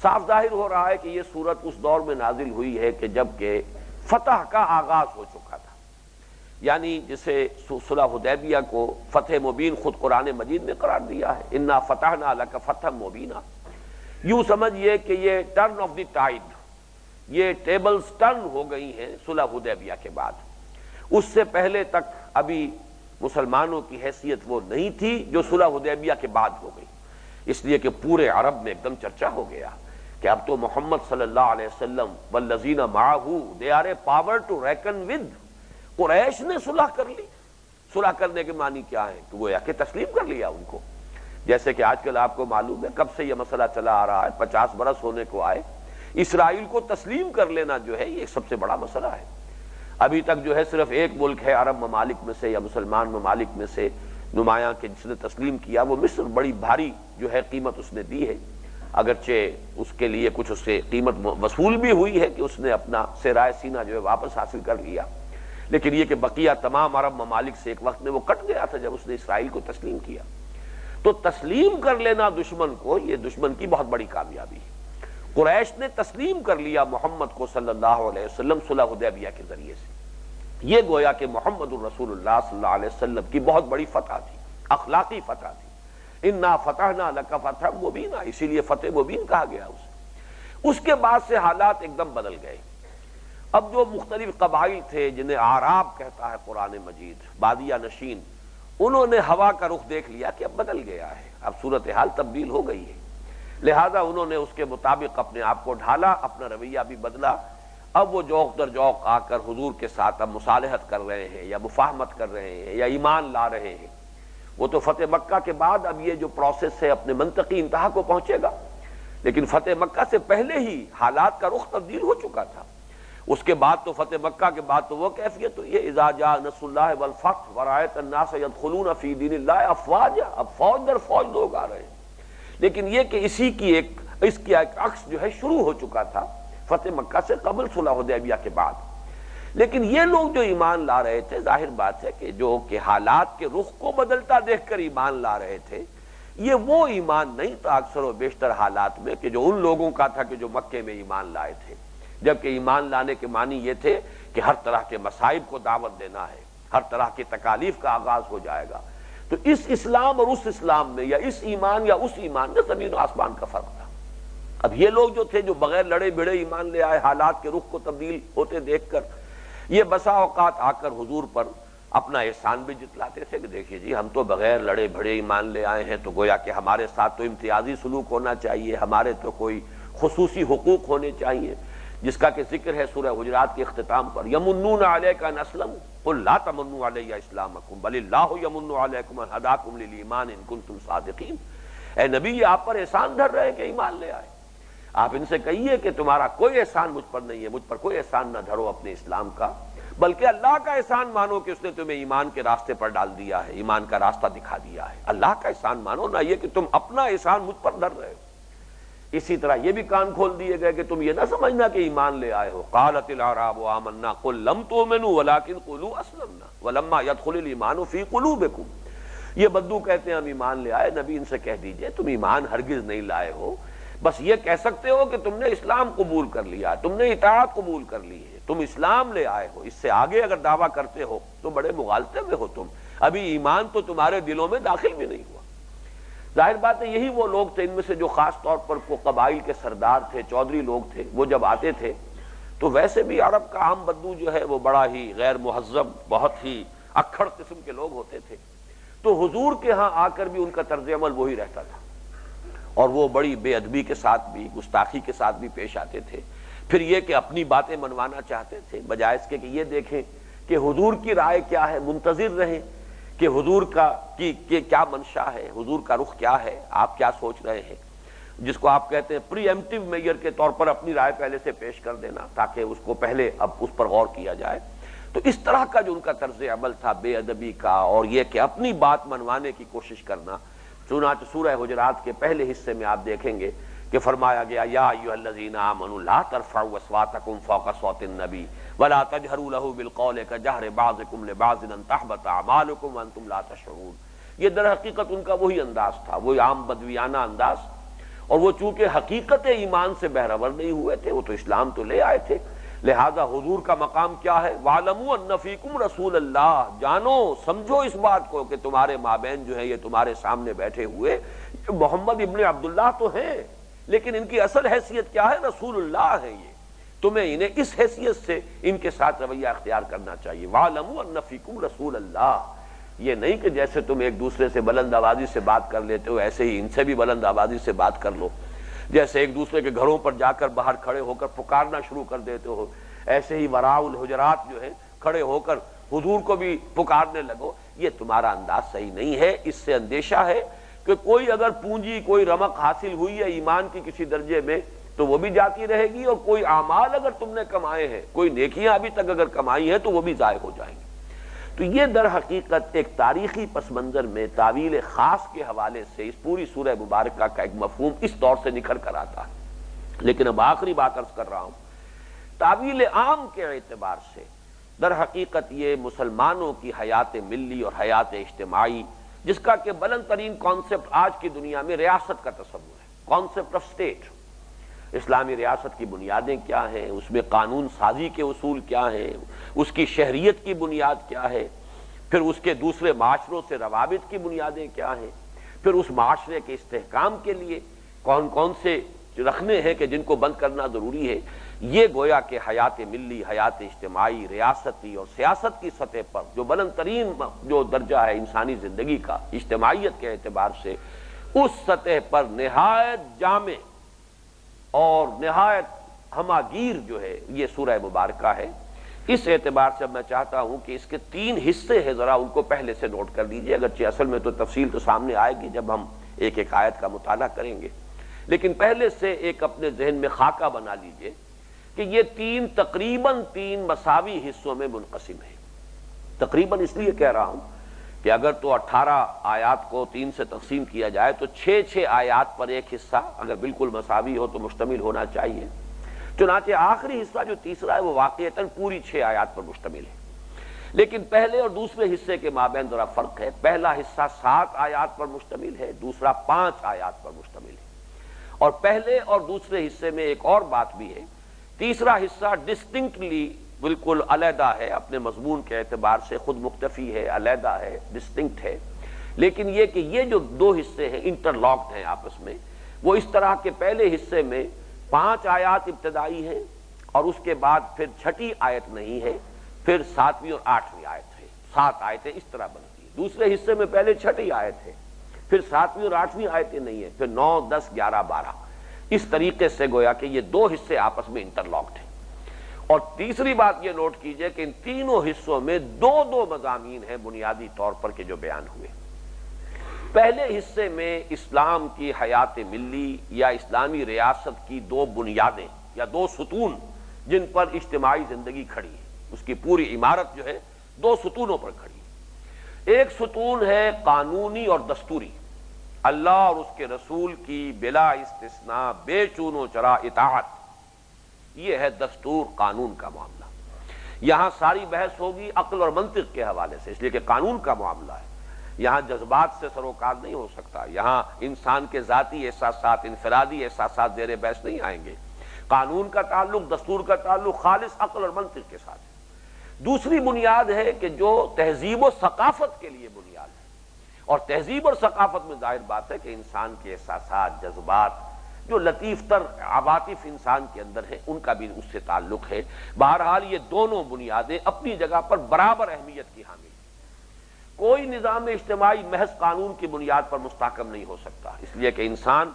صاف ظاہر ہو رہا ہے کہ یہ سورت اس دور میں نازل ہوئی ہے کہ جب کہ فتح کا آغاز ہو چکا تھا، یعنی جسے صلح حدیبیہ کو فتح مبین خود قرآن مجید نے قرار دیا ہے، انا فتحنا لک فتحا مبینا۔ یوں سمجھئے کہ یہ ٹرن آف دی ٹائڈ، یہ ٹیبلز ٹرن ہو گئی ہیں صلح حدیبیہ کے بعد۔ اس سے پہلے تک ابھی مسلمانوں کی حیثیت وہ نہیں تھی جو صلح حدیبیہ کے بعد ہو گئی، اس لیے کہ پورے عرب میں ایک دم چرچا ہو گیا کہ اب تو محمد صلی اللہ علیہ وسلم والذین معہ they are a power to reckon with. Quraysh نے صلح کر لی۔ صلح کرنے کے معنی کیا ہے کہ وہ کہ تسلیم کر لیا ان کو، جیسے کہ آج کل آپ کو معلوم ہے کب سے یہ مسئلہ چلا آ رہا ہے، 50 برس ہونے کو آئے، اسرائیل کو تسلیم کر لینا جو ہے یہ سب سے بڑا مسئلہ ہے۔ ابھی تک جو ہے صرف ایک ملک ہے عرب ممالک میں سے یا مسلمان ممالک میں سے نمایاں کہ جس نے تسلیم کیا، وہ مصر، بڑی بھاری جو ہے قیمت اس نے دی ہے، اگرچہ اس کے لیے کچھ اس سے قیمت وصول بھی ہوئی ہے کہ اس نے اپنا سرائے سینہ جو ہے واپس حاصل کر لیا، لیکن یہ کہ بقیہ تمام عرب ممالک سے ایک وقت میں وہ کٹ گیا تھا جب اس نے اسرائیل کو تسلیم کیا۔ تو تسلیم کر لینا دشمن کو، یہ دشمن کی بہت بڑی کامیابی ہے۔ قریش نے تسلیم کر لیا محمد کو صلی اللہ علیہ وسلم صلح حدیبیہ کے ذریعے سے، یہ گویا کہ محمد الرسول اللہ صلی اللہ علیہ وسلم کی بہت بڑی فتح تھی، اخلاقی فتح تھی۔ انا فتحنا لک فتحا مبینا، اسی لیے فتح مبین کہا گیا اسے۔ اس کے بعد سے حالات ایک دم بدل گئے۔ اب جو مختلف قبائل تھے جنہیں اعراب کہتا ہے قرآن مجید، بادیہ نشین، انہوں نے ہوا کا رخ دیکھ لیا کہ اب بدل گیا ہے، اب صورتحال تبدیل ہو گئی ہے، لہذا انہوں نے اس کے مطابق اپنے آپ کو ڈھالا، اپنا رویہ بھی بدلا۔ اب وہ جوق در جوق آ کر حضور کے ساتھ اب مصالحت کر رہے ہیں یا مفاہمت کر رہے ہیں یا ایمان لا رہے ہیں۔ وہ تو فتح مکہ کے بعد اب یہ جو پروسیس ہے اپنے منطقی انتہا کو پہنچے گا، لیکن فتح مکہ سے پہلے ہی حالات کا رخ تبدیل ہو چکا تھا۔ اس کے بعد تو فتح مکہ کے بعد تو وہ کیفیت ہوئی ہے اذا جاء نصر اللہ والفتح ورأیت الناس يدخلون فی دین اللہ افواجا، اب فوج در فوج لوگ آ رہے ہیں، لیکن یہ کہ اس کی ایک عکس جو ہے شروع ہو چکا تھا فتح مکہ سے قبل صلح حدیبیہ کے بعد۔ لیکن یہ لوگ جو ایمان لا رہے تھے، ظاہر بات ہے کہ جو کہ حالات کے رخ کو بدلتا دیکھ کر ایمان لا رہے تھے، یہ وہ ایمان نہیں تھا اکثر و بیشتر حالات میں کہ جو ان لوگوں کا تھا کہ جو مکے میں ایمان لائے تھے، جبکہ ایمان لانے کے معنی یہ تھے کہ ہر طرح کے مصائب کو دعوت دینا ہے، ہر طرح کی تکالیف کا آغاز ہو جائے گا۔ تو اس اسلام اور اس اسلام میں، یا اس ایمان یا اس ایمان میں زمین و آسمان کا فرق تھا۔ اب یہ لوگ جو تھے جو بغیر لڑے بھڑے ایمان لے آئے، حالات کے رخ کو تبدیل ہوتے دیکھ کر، یہ بسا اوقات آ کر حضور پر اپنا احسان بھی جتلاتے تھے کہ دیکھیے جی ہم تو بغیر لڑے بھڑے ایمان لے آئے ہیں، تو گویا کہ ہمارے ساتھ تو امتیازی سلوک ہونا چاہیے، ہمارے تو کوئی خصوصی حقوق ہونے چاہیے، جس کا کہ ذکر ہے سورہ حجرات کے اختتام پر، یمنون علیک ان اسلموا قل لا تمنوا علی اسلامکم بل اللہ یمن علیکم ان ہداکم للایمان ان کنتم صادقین۔ اے نبی، یہ آپ پر احسان دھر رہے ہیں کہ ایمان لے آئے، آپ ان سے کہیے کہ تمہارا کوئی احسان مجھ پر نہیں ہے، مجھ پر کوئی احسان نہ دھرو اپنے اسلام کا، بلکہ اللہ کا احسان مانو کہ اس نے تمہیں ایمان کے راستے پر ڈال دیا ہے، ایمان کا راستہ دکھا دیا ہے۔ اللہ کا احسان مانو، نہ یہ کہ تم اپنا احسان مجھ پر دھر رہے ہو۔ اسی طرح یہ بھی کان کھول دیے گئے کہ تم یہ نہ سمجھنا کہ ایمان لے آئے ہو، قالت الاعراب آمنا قل لم تؤمنوا ولکن قولوا اسلمنا ولما يدخل الايمان في قلوبكم۔ یہ بدو کہتے ہیں ہم ایمان لے آئے، نبی ان سے کہہ دیجئے تم ایمان ہرگز نہیں لائے ہو، بس یہ کہہ سکتے ہو کہ تم نے اسلام قبول کر لیا، تم نے اطاعت قبول کر لی ہے، تم اسلام لے آئے ہو۔ اس سے آگے اگر دعویٰ کرتے ہو تو بڑے مغالطے میں ہو تم، ابھی ایمان تو تمہارے دلوں میں داخل بھی نہیں ہوا۔ ظاہر بات ہے یہی وہ لوگ تھے، ان میں سے جو خاص طور پر وہ قبائل کے سردار تھے، چودھری لوگ تھے، وہ جب آتے تھے تو ویسے بھی عرب کا عام بدو جو ہے وہ بڑا ہی غیر مہذب، بہت ہی اکھڑ قسم کے لوگ ہوتے تھے، تو حضور کے ہاں آ کر بھی ان کا طرز عمل وہی رہتا تھا، اور وہ بڑی بے ادبی کے ساتھ بھی، گستاخی کے ساتھ بھی پیش آتے تھے۔ پھر یہ کہ اپنی باتیں منوانا چاہتے تھے، بجائے اس کے کہ یہ دیکھیں کہ حضور کی رائے کیا ہے، منتظر رہیں کہ حضور کا کیا منشا ہے، حضور کا رخ کیا ہے، آپ کیا سوچ رہے ہیں، جس کو آپ کہتے ہیں پری ایمپٹیو میئر کے طور پر اپنی رائے پہلے سے پیش کر دینا، تاکہ اس کو پہلے اب اس پر غور کیا جائے۔ تو اس طرح کا جو ان کا طرز عمل تھا بے ادبی کا، اور یہ کہ اپنی بات منوانے کی کوشش کرنا، چنانچہ سورہ حجرات کے پہلے حصے میں آپ دیکھیں گے کہ فرمایا گیا یا ایھا الذین آمنوا لا ترفعوا اصواتکم فوق صوت النبی ولا تجهروا له بالقول كجهر بعضکم لبعض ان تحبط اعمالکم وانتم لا تشعرون۔ یہ در حقیقت ان کا وہی انداز تھا، وہی عام بدویانہ انداز، اور وہ چونکہ حقیقت ایمان سے بہرور نہیں ہوئے تھے، وہ تو اسلام تو لے آئے تھے، لہذا حضور کا مقام کیا ہے، وَاعْلَمُوا أَنَّ فِيكُمْ رَسُولَ اللَّهِ، جانو سمجھو اس بات کو کہ تمہارے مابین جو ہے یہ تمہارے سامنے بیٹھے ہوئے محمد ابن عبداللہ تو ہیں، لیکن ان کی اصل حیثیت کیا ہے، رسول اللہ ہے۔ یہ تمہیں انہیں اس حیثیت سے ان کے ساتھ رویہ اختیار کرنا چاہیے۔ وَاعْلَمُوا أَنَّ فِيكُمْ رَسُولَ اللَّهِ، یہ نہیں کہ جیسے تم ایک دوسرے سے بلند آوازی سے بات کر لیتے ہو ایسے ہی ان سے بھی بلند آوازی سے بات کر لو، جیسے ایک دوسرے کے گھروں پر جا کر باہر کھڑے ہو کر پکارنا شروع کر دیتے ہو، ایسے ہی وراء الحجرات جو ہے کھڑے ہو کر حضور کو بھی پکارنے لگو۔ یہ تمہارا انداز صحیح نہیں ہے۔ اس سے اندیشہ ہے کہ کوئی اگر پونجی، کوئی رمق حاصل ہوئی ہے ایمان کی کسی درجے میں تو وہ بھی جاتی رہے گی، اور کوئی اعمال اگر تم نے کمائے ہیں، کوئی نیکیاں ابھی تک اگر کمائی ہیں تو وہ بھی ضائع ہو جائیں گی۔ تو یہ در حقیقت ایک تاریخی پس منظر میں تعویل خاص کے حوالے سے اس پوری سورہ مبارکہ کا ایک مفہوم اس طور سے نکھر کر آتا ہے۔ لیکن اب آخری بات عرض کر رہا ہوں، تعویل عام کے اعتبار سے در حقیقت یہ مسلمانوں کی حیات ملی اور حیات اجتماعی، جس کا کہ بلند ترین کانسیپٹ آج کی دنیا میں ریاست کا تصور ہے، کانسیپٹ آف اسٹیٹ۔ اسلامی ریاست کی بنیادیں کیا ہیں، اس میں قانون سازی کے اصول کیا ہیں، اس کی شہریت کی بنیاد کیا ہے، پھر اس کے دوسرے معاشروں سے روابط کی بنیادیں کیا ہیں، پھر اس معاشرے کے استحکام کے لیے کون کون سے رکھنے ہیں کہ جن کو بند کرنا ضروری ہے، یہ گویا کہ حیات ملی، حیات اجتماعی، ریاستی اور سیاست کی سطح پر جو بلند ترین جو درجہ ہے انسانی زندگی کا اجتماعیت کے اعتبار سے، اس سطح پر نہایت جامع اور نہایت ہماگیر جو ہے یہ سورہ مبارکہ ہے۔ اس اعتبار سے میں چاہتا ہوں کہ اس کے 3 حصے ہیں، ذرا ان کو پہلے سے نوٹ کر لیجئے، اگرچہ اصل میں تو تفصیل تو سامنے آئے گی جب ہم ایک ایک آیت کا مطالعہ کریں گے، لیکن پہلے سے ایک اپنے ذہن میں خاکہ بنا لیجئے کہ یہ تقریباً 3 مساوی حصوں میں منقسم ہے۔ تقریباً اس لیے کہہ رہا ہوں کہ اگر تو 18 آیات کو 3 سے تقسیم کیا جائے تو 6 آیات پر ایک حصہ اگر بالکل مساوی ہو تو مشتمل ہونا چاہیے، چنانچہ آخری حصہ جو تیسرا ہے وہ واقعتاً پوری 6 آیات پر مشتمل ہے۔ لیکن پہلے اور دوسرے حصے کے مابین ذرا فرق ہے، پہلا حصہ 7 آیات پر مشتمل ہے، دوسرا 5 آیات پر مشتمل ہے، اور پہلے اور دوسرے حصے میں ایک اور بات بھی ہے، تیسرا حصہ ڈسٹنکٹلی بالکل علیحدہ ہے، اپنے مضمون کے اعتبار سے خود مختفی ہے، علیحدہ ہے، ڈسٹنکٹ ہے، لیکن یہ کہ یہ جو دو حصے ہیں انٹرلاکڈ ہیں آپس میں، وہ اس طرح کے پہلے حصے میں 5 آیات ابتدائی ہیں اور اس کے بعد پھر 6ٹھی آیت نہیں ہے، پھر 7ویں اور 8ویں آیت ہے، 7 آیتیں اس طرح بنتی ہیں۔ دوسرے حصے میں پہلے 6ٹھی آیت ہے، پھر 7ویں اور 8ویں آیتیں نہیں ہیں، پھر 9، 10، 11، 12 اس طریقے سے گویا کہ یہ دو حصے آپس میں انٹرلاکڈ ہیں۔ اور تیسری بات یہ نوٹ کیجئے کہ ان تینوں حصوں میں دو مضامین ہیں بنیادی طور پر کہ جو بیان ہوئے۔ پہلے حصے میں اسلام کی حیات ملی یا اسلامی ریاست کی 2 بنیادیں یا 2 ستون جن پر اجتماعی زندگی کھڑی ہے، اس کی پوری عمارت جو ہے 2 ستونوں پر کھڑی ہے۔ ایک ستون ہے قانونی اور دستوری، اللہ اور اس کے رسول کی بلا استثناء بے چون و چرا اطاعت، یہ ہے دستور قانون کا معاملہ۔ یہاں ساری بحث ہوگی عقل اور منطق کے حوالے سے، اس لیے کہ قانون کا معاملہ ہے، یہاں جذبات سے سروکار نہیں ہو سکتا، یہاں انسان کے ذاتی احساسات، انفرادی احساسات زیر بحث نہیں آئیں گے۔ قانون کا تعلق، دستور کا تعلق خالص عقل اور منطق کے ساتھ ہے۔ دوسری بنیاد ہے کہ جو تہذیب و ثقافت کے لیے بنیاد ہے، اور تہذیب اور ثقافت میں ظاہر بات ہے کہ انسان کے احساسات، جذبات، جو لطیف تر عواطف انسان کے اندر ہیں، ان کا بھی اس سے تعلق ہے۔ بہرحال یہ دونوں بنیادیں اپنی جگہ پر برابر اہمیت کی حامل ہیں۔ کوئی نظام اجتماعی محض قانون کی بنیاد پر مستحکم نہیں ہو سکتا، اس لیے کہ انسان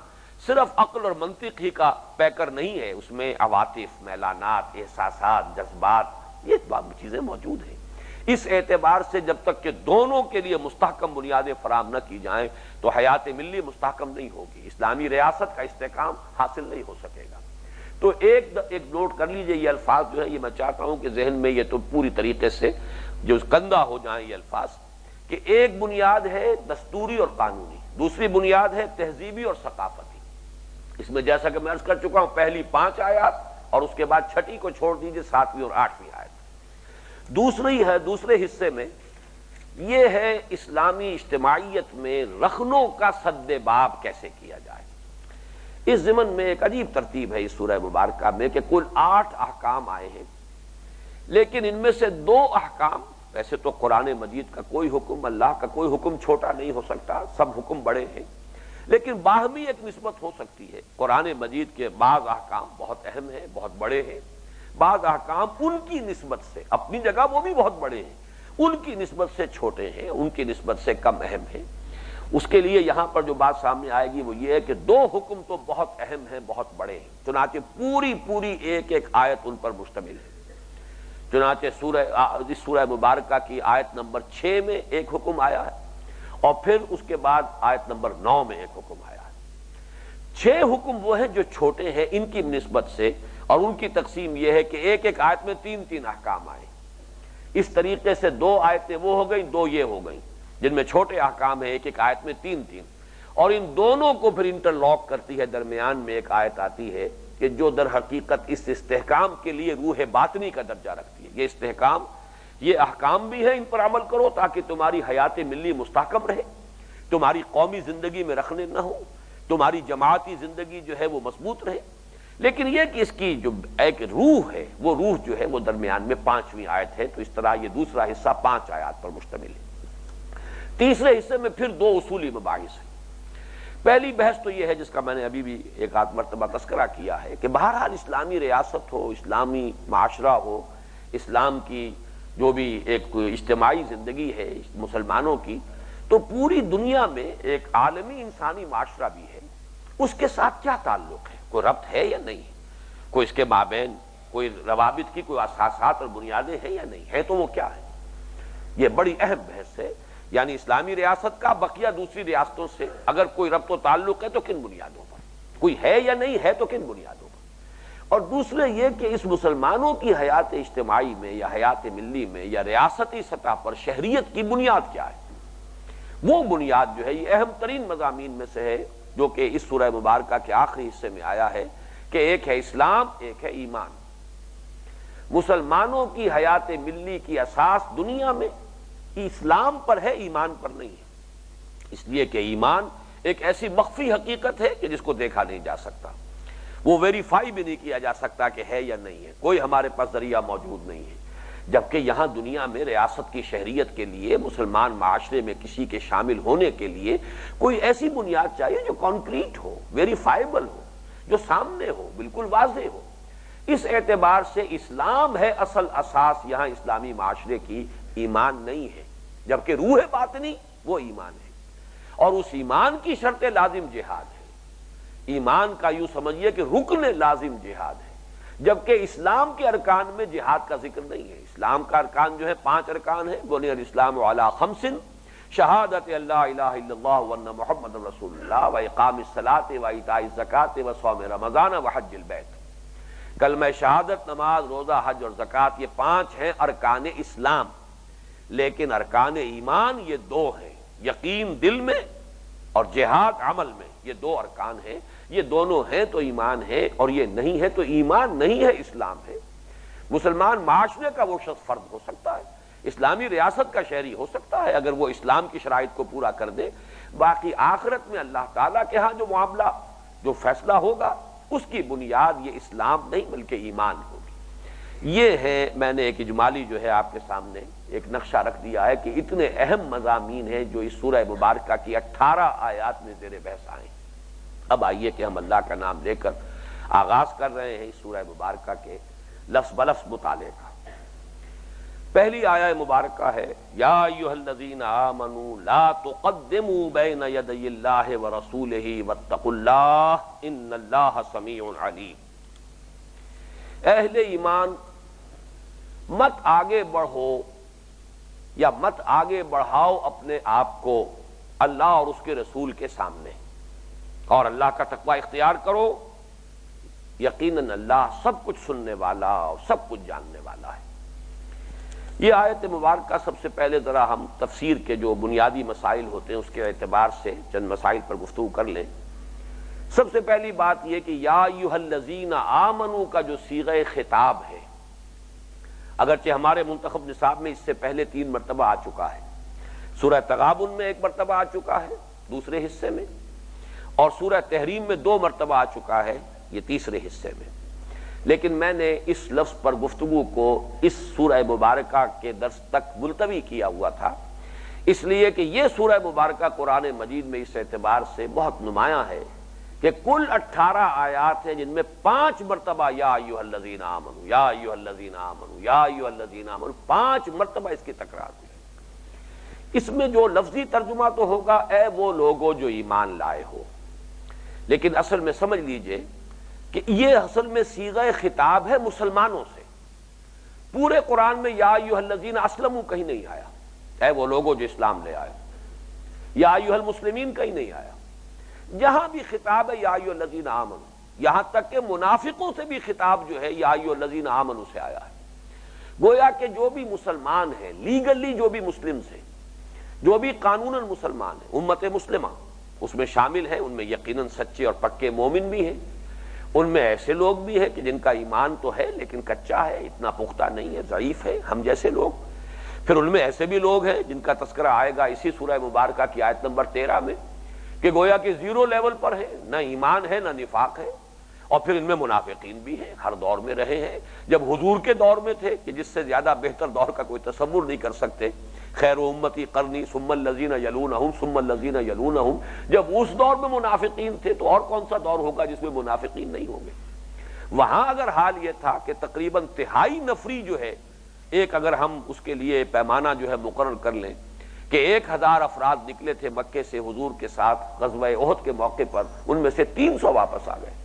صرف عقل اور منطق ہی کا پیکر نہیں ہے، اس میں عواطف، میلانات، احساسات، جذبات، یہ چیزیں موجود ہیں۔ اس اعتبار سے جب تک کہ دونوں کے لیے مستحکم بنیادیں فراہم نہ کی جائیں تو حیات ملی مستحکم نہیں ہوگی، اسلامی ریاست کا استحکام حاصل نہیں ہو سکے گا۔ تو ایک نوٹ کر لیجئے، یہ الفاظ جو ہے یہ میں چاہتا ہوں کہ ذہن میں یہ تو پوری طریقے سے جو کندہ ہو جائیں یہ الفاظ، کہ ایک بنیاد ہے دستوری اور قانونی، دوسری بنیاد ہے تہذیبی اور ثقافتی۔ اس میں جیسا کہ میں عرض کر چکا ہوں، پہلی 5 آیات اور اس کے بعد 6ٹھی کو چھوڑ دیجئے 7ویں اور 8ویں آیت۔ دوسرے حصے میں یہ ہے اسلامی اجتماعیت میں رخنوں کا سد باب کیسے کیا جائے۔ اس ضمن میں ایک عجیب ترتیب ہے اس سورہ مبارکہ میں کہ کل 8 احکام آئے ہیں، لیکن ان میں سے 2 احکام، ویسے تو قرآن مجید کا کوئی حکم، اللہ کا کوئی حکم چھوٹا نہیں ہو سکتا، سب حکم بڑے ہیں، لیکن باہمی ایک نسبت ہو سکتی ہے۔ قرآن مجید کے بعض احکام بہت اہم ہیں، بہت بڑے ہیں، بعض احکام ان کی نسبت سے، اپنی جگہ وہ بھی بہت بڑے ہیں، ان کی نسبت سے چھوٹے ہیں، ان کی نسبت سے کم اہم ہیں۔ اس کے لیے یہاں پر جو بات سامنے آئے گی وہ یہ ہے کہ 2 حکم تو بہت اہم ہیں، بہت بڑے ہیں، چنانچہ پوری ایک آیت ان پر مشتمل ہے۔ چنانچہ اس سورہ مبارکہ کی آیت نمبر 6 میں ایک حکم آیا ہے، اور پھر اس کے بعد آیت نمبر 9 میں ایک حکم آیا ہے۔ 6 حکم وہ ہیں جو چھوٹے ہیں ان کی نسبت سے، اور ان کی تقسیم یہ ہے کہ ایک آیت میں 3 احکام آئے۔ اس طریقے سے 2 آیتیں وہ ہو گئیں، 2 یہ ہو گئیں جن میں چھوٹے احکام ہیں، ایک آیت میں 3، اور ان دونوں کو پھر انٹرلاک کرتی ہے۔ درمیان میں ایک آیت آتی ہے کہ جو در حقیقت اس استحکام کے لیے روح باطنی کا درجہ رکھتی ہے۔ یہ استحکام، یہ احکام بھی ہے، ان پر عمل کرو تاکہ تمہاری حیات ملی مستحکم رہے، تمہاری قومی زندگی میں رخنے نہ ہو، تمہاری جماعتی زندگی جو ہے وہ مضبوط رہے، لیکن یہ کہ اس کی جو ایک روح ہے، وہ روح جو ہے وہ درمیان میں 5ویں آیت ہے۔ تو اس طرح یہ دوسرا حصہ 5 آیات پر مشتمل ہے۔ تیسرے حصے میں پھر 2 اصولی مباحث ہیں۔ پہلی بحث تو یہ ہے جس کا میں نے ابھی بھی ایک آدھ مرتبہ تذکرہ کیا ہے کہ بہرحال اسلامی ریاست ہو، اسلامی معاشرہ ہو، اسلام کی جو بھی ایک اجتماعی زندگی ہے مسلمانوں کی، تو پوری دنیا میں ایک عالمی انسانی معاشرہ بھی ہے، اس کے ساتھ کیا تعلق ہے، کوئی ربط ہے یا نہیں، کوئی اس کے مابین کوئی روابط کی کوئی اساسات اور بنیادیں ہیں یا نہیں ہے، تو وہ کیا ہے۔ یہ بڑی اہم بحث ہے، یعنی اسلامی ریاست کا بقیہ دوسری ریاستوں سے اگر کوئی ربط و تعلق ہے تو کن بنیادوں پر، کوئی ہے یا نہیں ہے تو کن بنیادوں پر، اور دوسرے یہ کہ اس مسلمانوں کی حیات اجتماعی میں یا حیات ملی میں یا ریاستی سطح پر شہریت کی بنیاد کیا ہے۔ وہ بنیاد جو ہے یہ اہم ترین مضامین میں سے ہے جو کہ اس سورہ مبارکہ کے آخری حصے میں آیا ہے کہ ایک ہے اسلام، ایک ہے ایمان۔ مسلمانوں کی حیات ملی کی اساس دنیا میں اسلام پر ہے، ایمان پر نہیں ہے، اس لیے کہ ایمان ایک ایسی مخفی حقیقت ہے کہ جس کو دیکھا نہیں جا سکتا۔ وہ ویریفائی بھی نہیں کیا جا سکتا کہ ہے یا نہیں ہے، کوئی ہمارے پاس ذریعہ موجود نہیں ہے۔ جبکہ یہاں دنیا میں ریاست کی شہریت کے لیے، مسلمان معاشرے میں کسی کے شامل ہونے کے لیے کوئی ایسی بنیاد چاہیے جو کانکریٹ ہو، ویریفائیبل ہو، جو سامنے ہو، بالکل واضح ہو۔ اس اعتبار سے اسلام ہے اصل اساس یہاں اسلامی معاشرے کی، ایمان نہیں ہے، جبکہ روح باطنی وہ ایمان ہے، اور اس ایمان کی شرط لازم جہاد ہے۔ ایمان کا یوں سمجھیے کہ رکن لازم جہاد ہے، جبکہ اسلام کے ارکان میں جہاد کا ذکر نہیں ہے۔ اسلام کا ارکان جو ہے 5 ارکان ہے، بنی الاسلام علی 5، شہادت اللہ الہ الا اللہ وان محمد رسول اللہ واقام الصلاۃ وایتاء الزکوٰۃ وصوم رمضان وحج البیت۔ کلمہ شہادت، نماز، روزہ، حج اور زکوٰۃ، یہ 5 ہیں ارکان اسلام، لیکن ارکان ایمان یہ 2 ہیں، یقین دل میں اور جہاد عمل میں، یہ 2 ارکان ہیں۔ یہ دونوں ہیں تو ایمان ہے، اور یہ نہیں ہے تو ایمان نہیں ہے، اسلام ہے۔ مسلمان معاشرے کا وہ شخص فرد ہو سکتا ہے، اسلامی ریاست کا شہری ہو سکتا ہے اگر وہ اسلام کی شرائط کو پورا کر دے، باقی آخرت میں اللہ تعالیٰ کے ہاں جو معاملہ، جو فیصلہ ہوگا، اس کی بنیاد یہ اسلام نہیں بلکہ ایمان ہوگی۔ یہ ہے، میں نے ایک اجمالی جو ہے آپ کے سامنے ایک نقشہ رکھ دیا ہے کہ اتنے اہم مضامین ہیں جو اس سورہ مبارکہ کی 18 آیات میں زیر بحث آئے ہیں۔ اب آئیے کہ ہم اللہ کا نام لے کر آغاز کر رہے ہیں اس سورہ مبارکہ کے لفظ بلفظ مطالعے کا۔ پہلی آیہ مبارکہ ہے یا ایھا الذین آمنوا لا تقدموا بین یدی اللہ ورسولہ واتقوا اللہ ان اللہ سمیع علیم۔ اہل ایمان، مت آگے بڑھو یا مت آگے بڑھاؤ اپنے آپ کو اللہ اور اس کے رسول کے سامنے، اور اللہ کا تقوی اختیار کرو، یقیناً اللہ سب کچھ سننے والا اور سب کچھ جاننے والا ہے۔ یہ آیت مبارکہ سب سے پہلے ذرا ہم تفسیر کے جو بنیادی مسائل ہوتے ہیں اس کے اعتبار سے چند مسائل پر گفتگو کر لیں۔ سب سے پہلی بات یہ کہ یا ایھا الذین آمنوا کا جو صیغہ خطاب ہے، اگرچہ ہمارے منتخب نصاب میں اس سے پہلے 3 مرتبہ آ چکا ہے، سورہ تغابن میں 1 مرتبہ آ چکا ہے دوسرے حصے میں، اور سورہ تحریم میں 2 مرتبہ آ چکا ہے یہ تیسرے حصے میں، لیکن میں نے اس لفظ پر گفتگو کو اس سورہ مبارکہ کے درس تک ملتوی کیا ہوا تھا، اس لیے کہ یہ سورہ مبارکہ قرآن مجید میں اس اعتبار سے بہت نمایاں ہے کہ کل 18 آیات ہیں جن میں 5 مرتبہ یا ایھا الذین آمنوا، یا ایھا الذین آمنوا، یا ایھا الذین آمنوا، 5 مرتبہ اس کی تکرار ہوئی۔ اس میں جو لفظی ترجمہ تو ہوگا اے وہ لوگوں جو ایمان لائے ہو، لیکن اصل میں سمجھ لیجئے کہ یہ اصل میں صیغہ خطاب ہے مسلمانوں سے۔ پورے قرآن میں یا ایھا الذین اسلموا کہیں نہیں آیا، اے وہ لوگوں جو اسلام لے آئے، یا ایھا المسلمین کہیں نہیں آیا۔ جہاں بھی خطاب ہے یا ایھا الذین آمنوا، یہاں تک کہ منافقوں سے بھی خطاب جو ہے یا ایھا الذین آمنوا سے آیا ہے۔ گویا کہ جو بھی مسلمان ہیں، لیگلی جو بھی مسلم سے، جو بھی قانوناً مسلمان ہیں، امت مسلمہ اس میں شامل ہیں، ان میں یقیناً سچے اور پکے مومن بھی ہیں، ان میں ایسے لوگ بھی ہیں کہ جن کا ایمان تو ہے لیکن کچا ہے، اتنا پختہ نہیں ہے، ضعیف ہے، ہم جیسے لوگ۔ پھر ان میں ایسے بھی لوگ ہیں جن کا تذکرہ آئے گا اسی سورہ مبارکہ کی آیت نمبر 13 میں کہ گویا کہ 0 لیول پر ہے، نہ ایمان ہے نہ نفاق ہے، اور پھر ان میں منافقین بھی ہیں، ہر دور میں رہے ہیں۔ جب حضور کے دور میں تھے کہ جس سے زیادہ بہتر دور کا کوئی تصور نہیں کر سکتے، خیر امتی قرنی ثم الذین یلونہم ثم الذین یلونہم، جب اس دور میں منافقین تھے تو اور کون سا دور ہوگا جس میں منافقین نہیں ہوں گے۔ وہاں اگر حال یہ تھا کہ تقریباً 1/3 نفری جو ہے، ایک اگر ہم اس کے لیے پیمانہ جو ہے مقرر کر لیں کہ 1000 افراد نکلے تھے مکے سے حضور کے ساتھ غزوہ احد کے موقع پر، ان میں سے 300 واپس آ گئے۔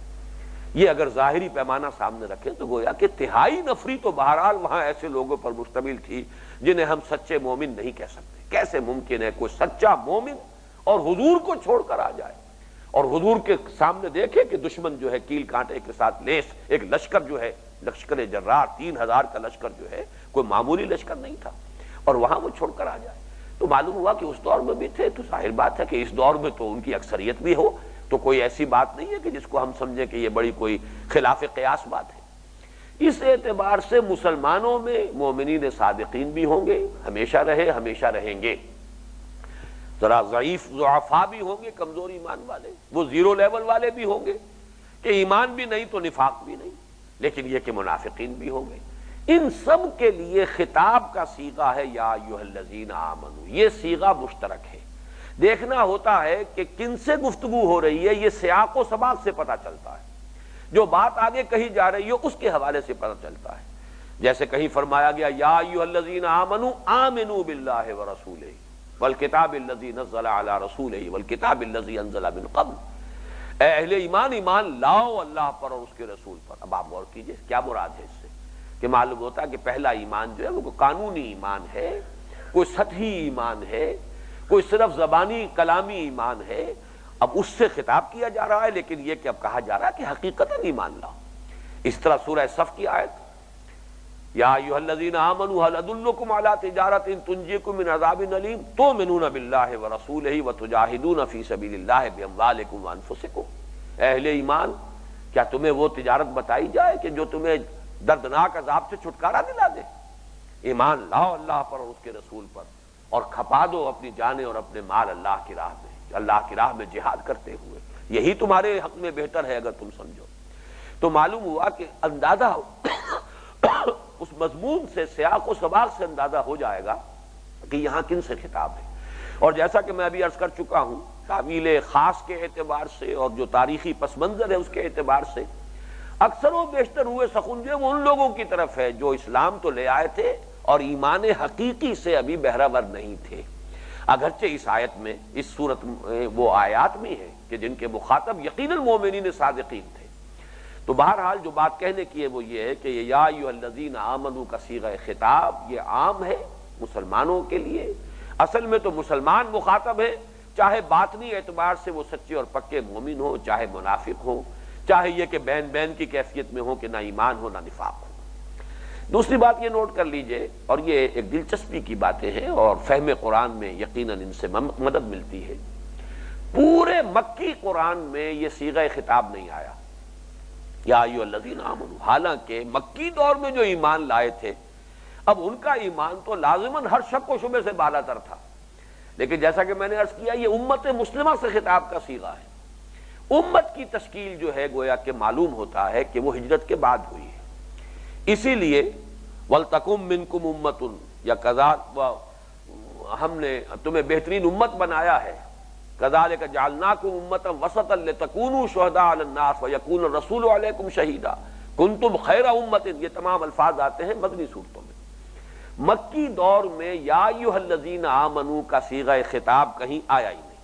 یہ اگر ظاہری پیمانہ سامنے رکھیں تو گویا کہ 1/3 نفری تو بہرحال وہاں ایسے لوگوں پر مشتمل تھی جنہیں ہم سچے مومن نہیں کہہ سکتے۔ کیسے ممکن ہے کوئی سچا مومن اور حضور کو چھوڑ کر آ جائے اور حضور کے سامنے دیکھے کہ دشمن جو ہے کیل کانٹے کے ساتھ لیس ایک لشکر جو ہے، لشکر جرار 3000 کا لشکر جو ہے، کوئی معمولی لشکر نہیں تھا، اور وہاں وہ چھوڑ کر آ جائے۔ تو معلوم ہوا کہ اس دور میں بھی تھے، تو ظاہر بات ہے کہ اس دور میں تو ان کی اکثریت بھی ہو تو کوئی ایسی بات نہیں ہے کہ جس کو ہم سمجھیں کہ یہ بڑی کوئی خلاف قیاس بات ہے۔ اس اعتبار سے مسلمانوں میں مومنین صادقین بھی ہوں گے، ہمیشہ رہے، ہمیشہ رہیں گے، ذرا ضعیف ضعفاء بھی ہوں گے، کمزور ایمان والے، وہ 0 لیول والے بھی ہوں گے، کہ ایمان بھی نہیں تو نفاق بھی نہیں، لیکن یہ کہ منافقین بھی ہو گئے۔ ان سب کے لیے خطاب کا صیغہ ہے یا ایھا الذین آمنو، یہ صیغہ مشترک ہے۔ دیکھنا ہوتا ہے کہ کن سے گفتگو ہو رہی ہے، یہ سیاق و سباق سے پتہ چلتا ہے، جو بات آگے کہی جا رہی ہے اس کے حوالے سے پتہ چلتا ہے۔ جیسے کہیں فرمایا گیا یا ایھا الذین آمنو آمنوا باللہ ورسولہ والکتاب الذی نزل علی رسولہ والکتاب الذی انزل من قبل، اے اہل ایمان، ایمان لاؤ اللہ پر اور اس کے رسول پر۔ اب آپ غور کیجئے کیا مراد ہے اس سے، کہ معلوم ہوتا ہے کہ پہلا ایمان جو ہے وہ قانونی ایمان ہے، کوئی سطحی ایمان ہے، کوئی صرف زبانی کلامی ایمان ہے۔ اب اس سے خطاب کیا جا رہا ہے، لیکن یہ کہ اب کہا جا رہا ہے کہ حقیقتاً ایمان لاؤ۔ اس طرح سورہ صف کی آیت یا ایھا الذین آمنوا هل ادلکم علی تجارۃ تنجیکم من عذاب الیم تؤمنون باللہ ورسولہ وتجاہدون فی سبیل اللہ باموالکم وانفسکم، اے اہل ایمان کیا تمہیں وہ تجارت بتائی جائے کہ جو تمہیں دردناک عذاب سے چھٹکارا دلا دے؟ ایمان لاؤ اللہ پر اور اس کے رسول پر، اور کھپا دو اپنی جانیں اور اپنے مال اللہ کی راہ میں، اللہ کی راہ میں جہاد کرتے ہوئے، یہی تمہارے حق میں بہتر ہے اگر تم سمجھو۔ تو معلوم ہوا کہ اندازہ اس مضمون سے، سیاق و سباق سے اندازہ ہو جائے گا کہ یہاں کن سے خطاب ہے۔ اور جیسا کہ میں ابھی عرض کر چکا ہوں، تعویل خاص کے اعتبار سے اور جو تاریخی پس منظر ہے اس کے اعتبار سے اکثر و بیشتر ہوئے سخن جو وہ ان لوگوں کی طرف ہے جو اسلام تو لے آئے تھے اور ایمان حقیقی سے ابھی بہرہ نہیں تھے۔ اگرچہ اس آیت میں، اس صورت میں وہ آیات میں ہیں کہ جن کے مخاطب یقیناً مومنین صادقین تھے۔ تو بہرحال جو بات کہنے کی ہے وہ یہ ہے کہ یہ یا ایھا الذین آمنوا کا صیغہ خطاب یہ عام ہے مسلمانوں کے لیے۔ اصل میں تو مسلمان مخاطب ہے، چاہے باطنی اعتبار سے وہ سچے اور پکے مومن ہو، چاہے منافق ہو، چاہے یہ کہ بین بین کی کیفیت میں ہو کہ نہ ایمان ہو نہ نفاق ہو۔ دوسری بات یہ نوٹ کر لیجئے، اور یہ ایک دلچسپی کی باتیں ہیں اور فہم قرآن میں یقیناً ان سے مدد ملتی ہے۔ پورے مکی قرآن میں یہ صیغہ خطاب نہیں آیا یا ایھا الذین آمنوا، حالانکہ مکی دور میں جو ایمان لائے تھے اب ان کا ایمان تو لازماً ہر شک و شبہ سے بالا تر تھا، لیکن جیسا کہ میں نے عرض کیا یہ امت مسلمہ سے خطاب کا صیغہ ہے۔ امت کی تشکیل جو ہے گویا کہ معلوم ہوتا ہے کہ وہ ہجرت کے بعد ہوئی ہے، اسی لیے وَلْتَكُمْ مِنْكُمْ أُمَّةٌ یا ہم نے تمہیں بہترین امت بنایا ہے، كَذَلِكَ جَعَلْنَاكُمْ أُمَّةً وَسَطًا لِتَكُونُوا شُهَدَاءَ عَلَى النَّاسِ وَيَكُونَ الرَّسُولُ عَلَيْكُمْ شَهِيدًا كُنْتُمْ خَيْرَ أُمَّةٍ، یہ تمام الفاظ آتے ہیں مدنی صورتوں میں۔ مکی دور میں یا ایھا الذین آمنوا کا صیغہ خطاب کہیں آیا ہی نہیں،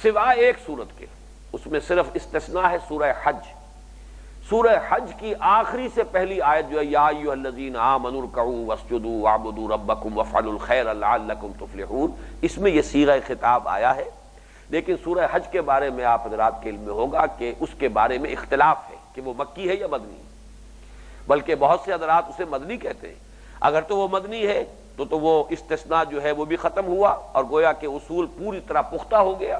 سوائے ایک صورت کے، اس میں صرف استثناء ہے سورہ حج۔ سورہ حج کی آخری سے پہلی آیت جو ہے یا ایھا الذین آمنوا ارکعوا واسجدوا واعبدوا ربکم وافعلوا الخیر لعلکم تفلحون، اس میں یہ صیغہ خطاب آیا ہے۔ لیکن سورہ حج کے بارے میں آپ حضرات کے علم میں ہوگا کہ اس کے بارے میں اختلاف ہے کہ وہ مکی ہے یا مدنی ہے، بلکہ بہت سے حضرات اسے مدنی کہتے ہیں۔ اگر تو وہ مدنی ہے تو وہ استثناء جو ہے وہ بھی ختم ہوا اور گویا کہ اصول پوری طرح پختہ ہو گیا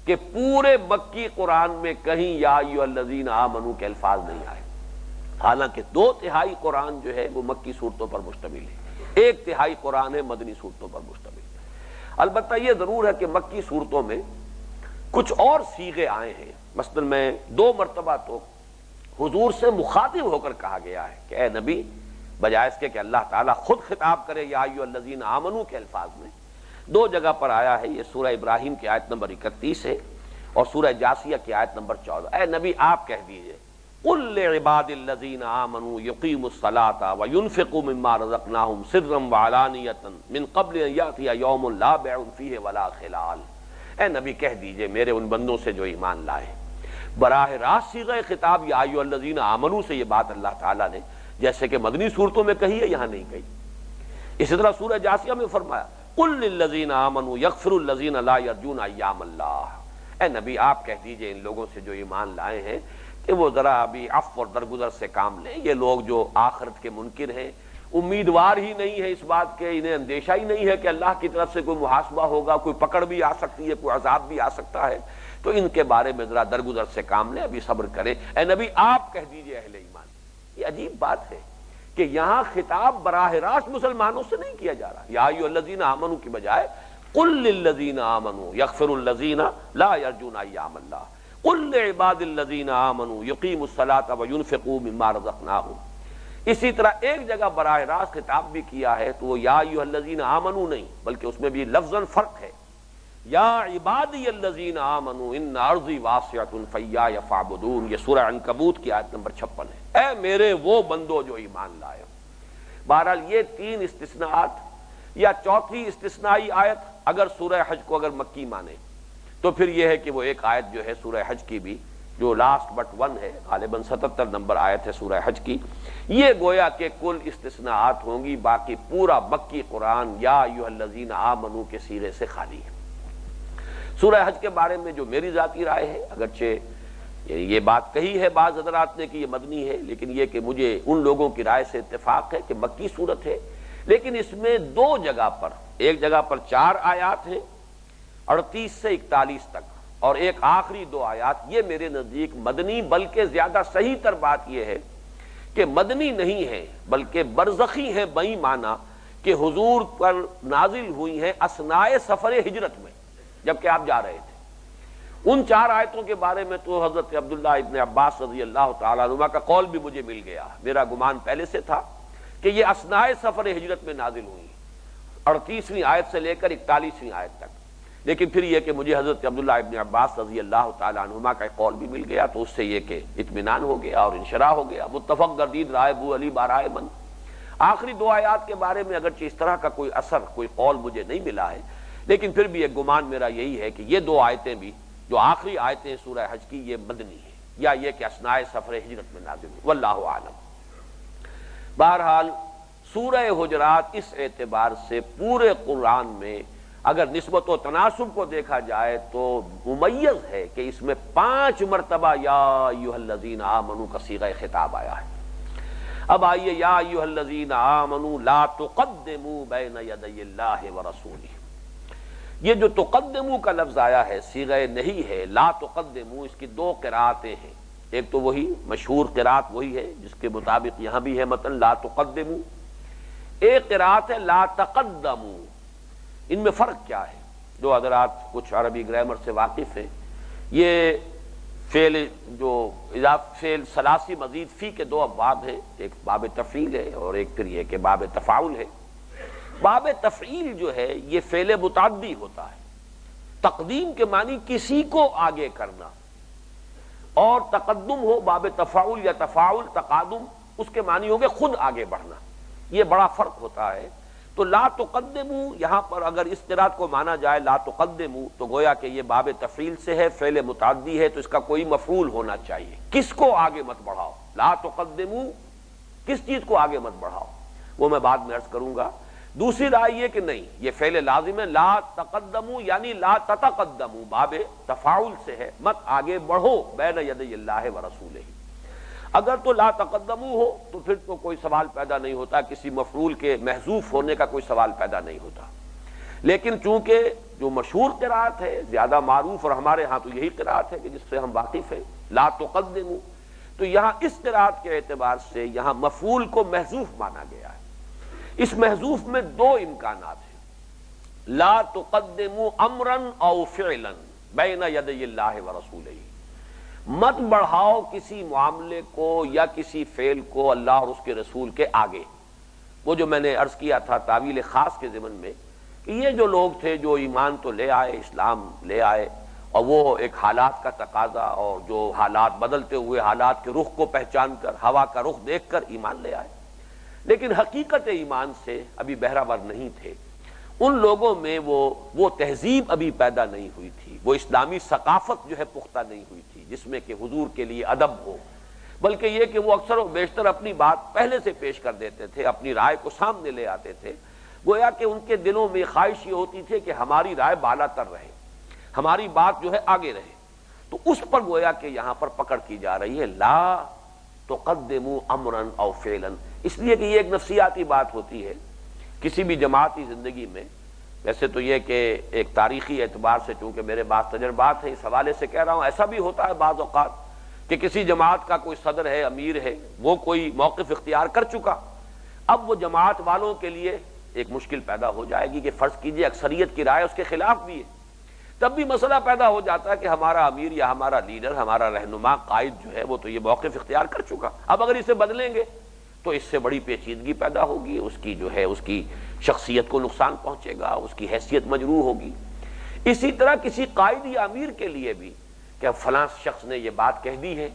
کہ پورے مکی قرآن میں کہیں یا ایھا الذین آمنوا کے الفاظ نہیں آئے، حالانکہ 2/3 قرآن جو ہے وہ مکی صورتوں پر مشتمل ہے، 1/3 قرآن ہے مدنی صورتوں پر مشتمل ہے۔ البتہ یہ ضرور ہے کہ مکی صورتوں میں کچھ اور صیغے آئے ہیں، مثلا میں 2 مرتبہ تو حضور سے مخاطب ہو کر کہا گیا ہے کہ اے نبی، بجائے اس کے کہ اللہ تعالیٰ خود خطاب کرے یا ایھا الذین آمنوا کے الفاظ میں، 2 جگہ پر آیا ہے۔ یہ سورہ ابراہیم کی آیت نمبر 31 ہے اور سورہ جاسیہ کی آیت نمبر 14۔ اے نبی آپ کہہ دیجئے قُل لِعِبَادِ الَّذِينَ آمَنُوا يُقِيمُوا الصَّلَاةَ وَيُنْفِقُوا مِمَّا رَزَقْنَاهُمْ سِرًّا وَعَلَانِيَةً مِنْ قَبْلِ أَنْ يَأْتِيَ يَوْمٌ لَا بَيْعٌ فِيهِ وَلَا خِلَالٌ۔ اے نبی کہہ دیجئے میرے ان بندوں سے جو ایمان لائے، براہ راست صیغہ خطاب یا ایھا الذین آمنوا سے یہ بات اللہ تعالیٰ نے جیسے کہ مدنی صورتوں میں کہی ہے یہاں نہیں کہی۔ اسی طرح سورہ جاسیہ میں فرمایا قُل لِلَّذِينَ آمَنُوا يَغْفِرُوا الَّذِينَ لَا يَرْجُونَ أَيَّامَ اللَّهِ، اے نبی آپ کہہ دیجئے ان لوگوں سے جو ایمان لائے ہیں کہ وہ ذرا ابھی عفو اور درگزر سے کام لیں۔ یہ لوگ جو آخرت کے منکر ہیں، امیدوار ہی نہیں ہے اس بات کے، انہیں اندیشہ ہی نہیں ہے کہ اللہ کی طرف سے کوئی محاسبہ ہوگا، کوئی پکڑ بھی آ سکتی ہے، کوئی عذاب بھی آ سکتا ہے، تو ان کے بارے میں ذرا درگزر سے کام لیں، ابھی صبر کریں۔ اے نبی آپ کہہ دیجئے اہل ایمان۔ یہ عجیب بات ہے کہ یہاں خطاب براہ راست مسلمانوں سے نہیں کیا جا رہا، یا ایھا الذین آمنوا کی بجائے قل للذین آمنوا یغفر الذین لا یرجون ایام اللہ قل لعباد الذین آمنوا یقیموا الصلاۃ وینفقوا مما رزقناہم. اسی طرح ایک جگہ براہ راست خطاب بھی کیا ہے تو وہ یا ایھا الذین آمنوا نہیں، بلکہ اس میں بھی لفظاً فرق ہے. یا عبادی الذین آمنوا ان ارضی واسعۃ فایای فاعبدون، یہ سورہ عنکبوت کی آیت نمبر 56 ہے. اے میرے وہ بندو جو ایمان لائے ہو. بہرحال یہ تین استثناءات یا چوتھی استثنائی آیت اگر سورہ حج کو اگر مکی مانے تو پھر یہ ہے کہ وہ ایک آیت جو ہے سورہ حج کی بھی جو لاسٹ بٹ ون ہے، غالباً 77 نمبر آیت ہے سورہ حج کی، یہ گویا کہ کل استثناءات ہوں گی. باقی پورا مکی قرآن یا ایھا الذین آمنوا کے صیغے سے خالی ہے. سورہ حج کے بارے میں جو میری ذاتی رائے ہے، اگرچہ یہ بات کہی ہے بعض حضرات نے کہ یہ مدنی ہے، لیکن یہ کہ مجھے ان لوگوں کی رائے سے اتفاق ہے کہ مکی صورت ہے، لیکن اس میں دو جگہ پر، ایک جگہ پر 4 آیات ہیں 38 سے 41 تک، اور ایک آخری 2 آیات، یہ میرے نزدیک مدنی، بلکہ زیادہ صحیح تر بات یہ ہے کہ مدنی نہیں ہے بلکہ برزخی ہیں، بئی معنی کہ حضور پر نازل ہوئی ہیں اثناء سفر ہجرت میں جبکہ آپ جا رہے تھے. ان 4 آیتوں کے بارے میں تو حضرت عبداللہ ابن عباس رضی اللہ تعالیٰ عنہما کا قول بھی مجھے مل گیا. میرا گمان پہلے سے تھا کہ یہ اثناء سفر ہجرت میں نازل ہوئی 38ویں آیت سے لے کر 41ویں آیت تک. لیکن پھر یہ کہ مجھے حضرت عبداللہ ابن عباس رضی اللہ تعالیٰ عنہما کا قول بھی مل گیا تو اس سے یہ کہ اطمینان ہو گیا اور انشراح ہو گیا. متفق گردید رائے ابو علی بارائے من. آخری 2 آیات کے بارے میں اگرچہ اس طرح کا کوئی اثر کوئی قول مجھے نہیں ملا ہے، لیکن پھر بھی ایک گمان میرا یہی ہے کہ یہ 2 آیتیں بھی جو آخری آیتیں سورہ حج کی یہ مدنی ہیں، یا یہ کہ اثناء سفر ہجرت میں نازل ہوئی، واللہ اعلم. بہرحال سورہ حجرات اس اعتبار سے پورے قرآن میں اگر نسبت و تناسب کو دیکھا جائے تو ممیز ہے کہ اس میں 5 مرتبہ یا ایھا الذین آمنوا کا صیغہ خطاب آیا ہے. اب آئیے یا ایھا الذین آمنوا لا تقدموا بین یدی اللہ ورسولہ. یہ جو تقدموا کا لفظ آیا ہے صیغہ نہیں ہے، لا تقدموا، اس کی 2 قرأتیں ہیں. ایک تو وہی مشہور قرأت وہی ہے جس کے مطابق یہاں بھی ہے متن لا تقدموا، ایک قرأت ہے لا تقدموا. ان میں فرق کیا ہے؟ جو حضرات کچھ عربی گرامر سے واقف ہیں، یہ فعل جو اضافہ فعل ثلاثی مزید فی کے 2 ابواب ہیں، ایک باب تفعیل ہے اور ایک پھر یہ کہ باب تفاعل ہے. باب تفعیل جو ہے یہ فعل متعدی ہوتا ہے. تقدیم کے معنی کسی کو آگے کرنا، اور تقدم ہو باب تفاعل یا تفاعل تقادم، اس کے معنی ہو گے خود آگے بڑھنا. یہ بڑا فرق ہوتا ہے. تو لا تقدموا یہاں پر اگر اس قرات کو مانا جائے لا تقدموا تو گویا کہ یہ باب تفعیل سے ہے، فعل متعدی ہے تو اس کا کوئی مفعول ہونا چاہیے. کس کو آگے مت بڑھاؤ، لا تقدموا، کس چیز کو آگے مت بڑھاؤ، وہ میں بعد میں عرض کروں گا. دوسری رائے یہ کہ نہیں، یہ فعل لازم ہے، لا تقدموا یعنی لا تتقدموا، باب تفاعل سے ہے، مت آگے بڑھو بین یدی اللہ ورسولہ. اگر تو لا تقدموا ہو تو پھر تو کوئی سوال پیدا نہیں ہوتا، کسی مفعول کے محذوف ہونے کا کوئی سوال پیدا نہیں ہوتا. لیکن چونکہ جو مشہور قرأت ہے زیادہ معروف، اور ہمارے ہاں تو یہی قرأت ہے کہ جس سے ہم واقف ہیں، لا تقدموا، تو یہاں اس قرأت کے اعتبار سے یہاں مفعول کو محذوف مانا گیا ہے. اس محذوف میں 2 امکانات ہیں، لا تقدموا امرا او فعلا بین یدی اللہ ورسولہ. مت بڑھاؤ کسی معاملے کو یا کسی فعل کو اللہ اور اس کے رسول کے آگے. وہ جو میں نے عرض کیا تھا تعویل خاص کے ضمن میں کہ یہ جو لوگ تھے جو ایمان تو لے آئے، اسلام لے آئے، اور وہ ایک حالات کا تقاضا اور جو حالات بدلتے ہوئے حالات کے رخ کو پہچان کر، ہوا کا رخ دیکھ کر ایمان لے آئے، لیکن حقیقت ایمان سے ابھی بہرہ نہیں تھے. ان لوگوں میں وہ تہذیب ابھی پیدا نہیں ہوئی تھی، وہ اسلامی ثقافت جو ہے پختہ نہیں ہوئی تھی جس میں کہ حضور کے لیے ادب ہو، بلکہ یہ کہ وہ اکثر و بیشتر اپنی بات پہلے سے پیش کر دیتے تھے، اپنی رائے کو سامنے لے آتے تھے. گویا کہ ان کے دلوں میں خواہش یہ ہوتی تھی کہ ہماری رائے بالا تر رہے، ہماری بات جو ہے آگے رہے. تو اس پر گویا کہ یہاں پر پکڑ کی جا رہی ہے لا تقدموا امرا او فعلا، اس لیے کہ یہ ایک نفسیاتی بات ہوتی ہے کسی بھی جماعتی زندگی میں. ویسے تو یہ کہ ایک تاریخی اعتبار سے چونکہ میرے بعض تجربات ہیں اس حوالے سے کہہ رہا ہوں، ایسا بھی ہوتا ہے بعض اوقات کہ کسی جماعت کا کوئی صدر ہے، امیر ہے، وہ کوئی موقف اختیار کر چکا، اب وہ جماعت والوں کے لیے ایک مشکل پیدا ہو جائے گی کہ فرض کیجئے اکثریت کی رائے اس کے خلاف بھی ہے، تب بھی مسئلہ پیدا ہو جاتا ہے کہ ہمارا امیر یا ہمارا لیڈر، ہمارا رہنما، قائد جو ہے وہ تو یہ موقف اختیار کر چکا، اب اگر اسے بدلیں گے تو اس سے بڑی پیچیدگی پیدا ہوگی، اس کی جو ہے اس کی شخصیت کو نقصان پہنچے گا، اس کی حیثیت مجروح ہوگی۔ اسی طرح کسی قائد یا امیر کے لیے بھی کہ فلاں شخص نے یہ بات کہہ دی ہے،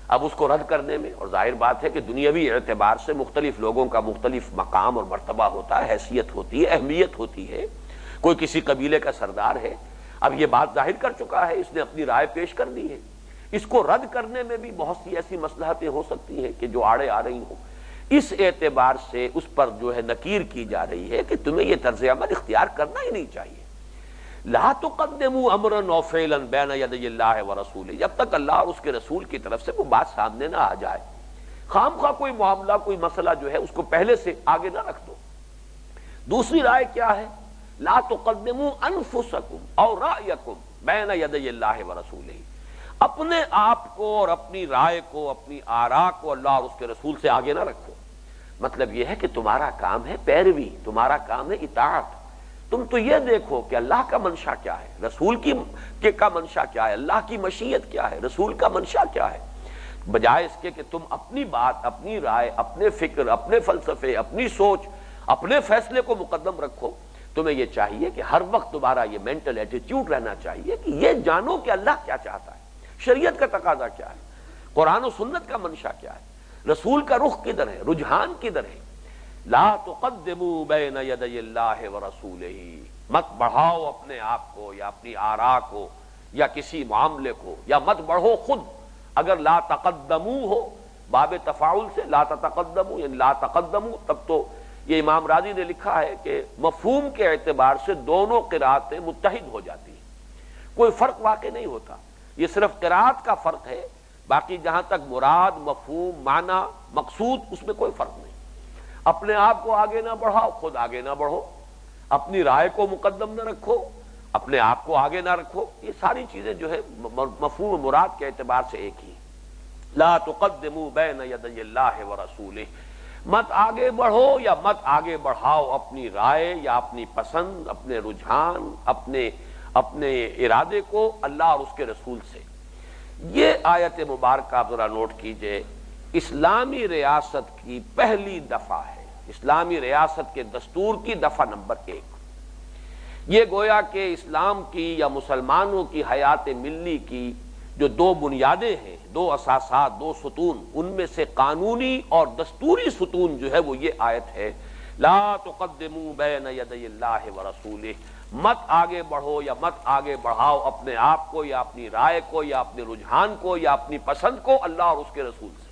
اب اس کو رد کرنے میں، اور ظاہر بات ہے کہ دنیاوی اعتبار سے مختلف لوگوں کا مختلف مقام اور مرتبہ ہوتا ہے، حیثیت ہوتی ہے، اہمیت ہوتی ہے۔ کوئی کسی قبیلے کا سردار ہے، اب یہ بات ظاہر کر چکا ہے، اس نے اپنی رائے پیش کر دی ہے، اس کو رد کرنے میں بھی بہت سی ایسی مصلحتیں ہو سکتی ہیں کہ جو آڑے آ رہی ہوں، اس اعتبار سے اس پر جو ہے نکیر کی جا رہی ہے کہ تمہیں یہ طرز عمل اختیار کرنا ہی نہیں چاہیے۔ لا تقدموا امرا او فعلا بین یدی اللہ ورسولہ، جب تک اللہ اور اس کے رسول کی طرف سے وہ بات سامنے نہ آ جائے، خام خواہ کوئی معاملہ، کوئی مسئلہ جو ہے اس کو پہلے سے آگے نہ رکھ دو۔ دوسری رائے کیا ہے؟ لا تقدموا انفسکم او رأیکم بین یدی اللہ ورسولہ، اپنے آپ کو اور اپنی رائے کو، اپنی آراء کو اللہ اور اس کے رسول سے آگے نہ رکھو۔ مطلب یہ ہے کہ تمہارا کام ہے پیروی، تمہارا کام ہے اطاعت۔ تم تو یہ دیکھو کہ اللہ کا منشا کیا ہے، رسول کا منشا کیا ہے، اللہ کی مشیت کیا ہے، رسول کا منشا کیا ہے، بجائے اس کے کہ تم اپنی بات، اپنی رائے، اپنے فکر، اپنے فلسفے، اپنی سوچ، اپنے فیصلے کو مقدم رکھو۔ تمہیں یہ چاہیے کہ ہر وقت تمہارا یہ مینٹل ایٹیٹیوڈ رہنا چاہیے کہ یہ جانو کہ اللہ کیا چاہتا ہے، شریعت کا تقاضا کیا ہے، قرآن و سنت کا منشا کیا ہے، رسول کا رخ کدھر ہے، رجحان کدھر ہے۔ لا تقدموا بین یدی اللہ ورسولہ، مت بڑھاؤ اپنے آپ کو یا اپنی آراء کو یا کسی معاملے کو، یا مت بڑھو خود۔ اگر لا تقدموا ہو باب تفاعل سے، لا تتقدموا یعنی لا تقدموا، تب تو یہ امام راضی نے لکھا ہے کہ مفہوم کے اعتبار سے دونوں قرأتیں متحد ہو جاتی ہیں، کوئی فرق واقع نہیں ہوتا، یہ صرف قرأت کا فرق ہے، باقی جہاں تک مراد، مفہوم، معنی، مقصود، اس میں کوئی فرق نہیں۔ اپنے آپ کو آگے نہ بڑھاؤ، خود آگے نہ بڑھو، اپنی رائے کو مقدم نہ رکھو، اپنے آپ کو آگے نہ رکھو، یہ ساری چیزیں جو ہے مفہوم مراد کے اعتبار سے ایک ہی۔ لا تقدموا بین یدی اللہ ورسولہ، مت آگے بڑھو یا مت آگے بڑھاؤ اپنی رائے یا اپنی پسند، اپنے رجحان، اپنے ارادے کو اللہ اور اس کے رسول سے۔ یہ آیت مبارکہ آپ ذرا نوٹ کیجئے، اسلامی ریاست کی پہلی دفعہ ہے، اسلامی ریاست کے دستور کی دفعہ نمبر 1۔ یہ گویا کہ اسلام کی یا مسلمانوں کی حیات ملی کی جو دو بنیادیں ہیں، دو اساسات، دو ستون، ان میں سے قانونی اور دستوری ستون جو ہے وہ یہ آیت ہے، لا تقدموا بین یدی اللہ ورسولہ، مت آگے بڑھو یا مت آگے بڑھاؤ اپنے آپ کو یا اپنی رائے کو یا اپنے رجحان کو یا اپنی پسند کو اللہ اور اس کے رسول سے۔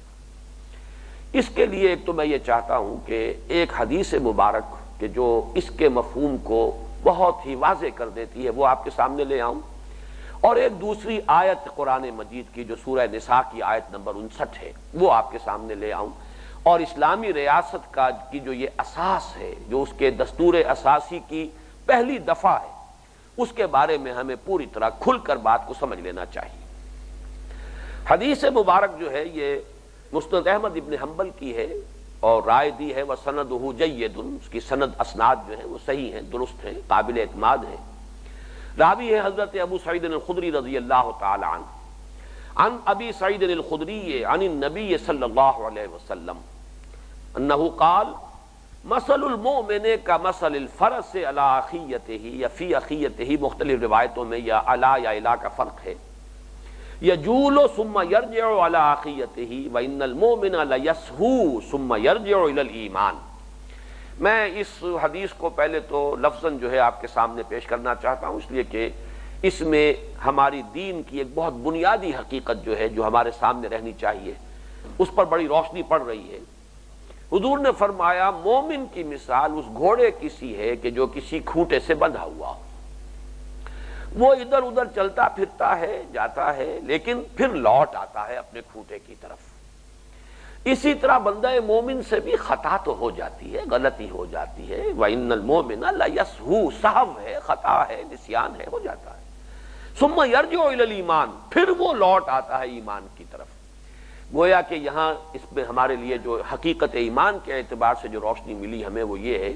اس کے لیے ایک تو میں یہ چاہتا ہوں کہ ایک حدیث مبارک کہ جو اس کے مفہوم کو بہت ہی واضح کر دیتی ہے وہ آپ کے سامنے لے آؤں، اور ایک دوسری آیت قرآن مجید کی جو سورہ نساء کی آیت نمبر 59 ہے وہ آپ کے سامنے لے آؤں، اور اسلامی ریاست کی جو یہ اساس ہے، جو اس کے دستور اساسی کی پہلی دفعہ ہے، اس کے بارے میں ہمیں پوری طرح کھل کر بات کو سمجھ لینا چاہیے۔ حدیث مبارک جو ہے یہ مسند احمد ابن حنبل کی ہے اور رائے دی ہے وَسَنَدُهُ جَيِّدٌ، اس کی سند اسناد جو ہیں وہ صحیح ہیں، درست ہیں، قابل اعتماد ہیں۔ راوی ہے حضرت ابو سعید الخدری رضی اللہ تعالی عنہ، عن ابی سعید الخدری عن النبی صلی اللہ علیہ وسلم انہ قال مثل المؤمن کا مثل الفرس علی اخیتہ یا فی اخیتہ، مختلف روایتوں میں یا علی یا الی کا فرق ہے، یجول ثم یرجع علی اخیتہ وان المؤمن لیسہو ثم یرجع الی الایمان۔ میں اس حدیث کو پہلے تو لفظاً جو ہے آپ کے سامنے پیش کرنا چاہتا ہوں، اس لیے کہ اس میں ہماری دین کی ایک بہت بنیادی حقیقت جو ہے جو ہمارے سامنے رہنی چاہیے، اس پر بڑی روشنی پڑ رہی ہے۔ حضور نے فرمایا مومن کی مثال اس گھوڑے کی سی ہے کہ جو کسی کھوٹے سے بندھا ہوا ہو، وہ ادھر ادھر چلتا پھرتا ہے، جاتا ہے، لیکن پھر لوٹ آتا ہے اپنے کھوٹے کی طرف۔ اسی طرح بندہ مومن سے بھی خطا تو ہو جاتی ہے، غلطی ہو جاتی ہے، وَإِنَّ الْمُؤْمِنَ لَيَسْهُو، سہو ہے، خطا ہے، نسیان ہے، ہو جاتا ہے۔ ثُمَّ يَرْجِعُ إِلَى الْإِيمَانِ، پھر وہ لوٹ آتا ہے ایمان کی طرف۔ گویا کہ یہاں اس میں ہمارے لیے جو حقیقت ایمان کے اعتبار سے جو روشنی ملی ہمیں وہ یہ ہے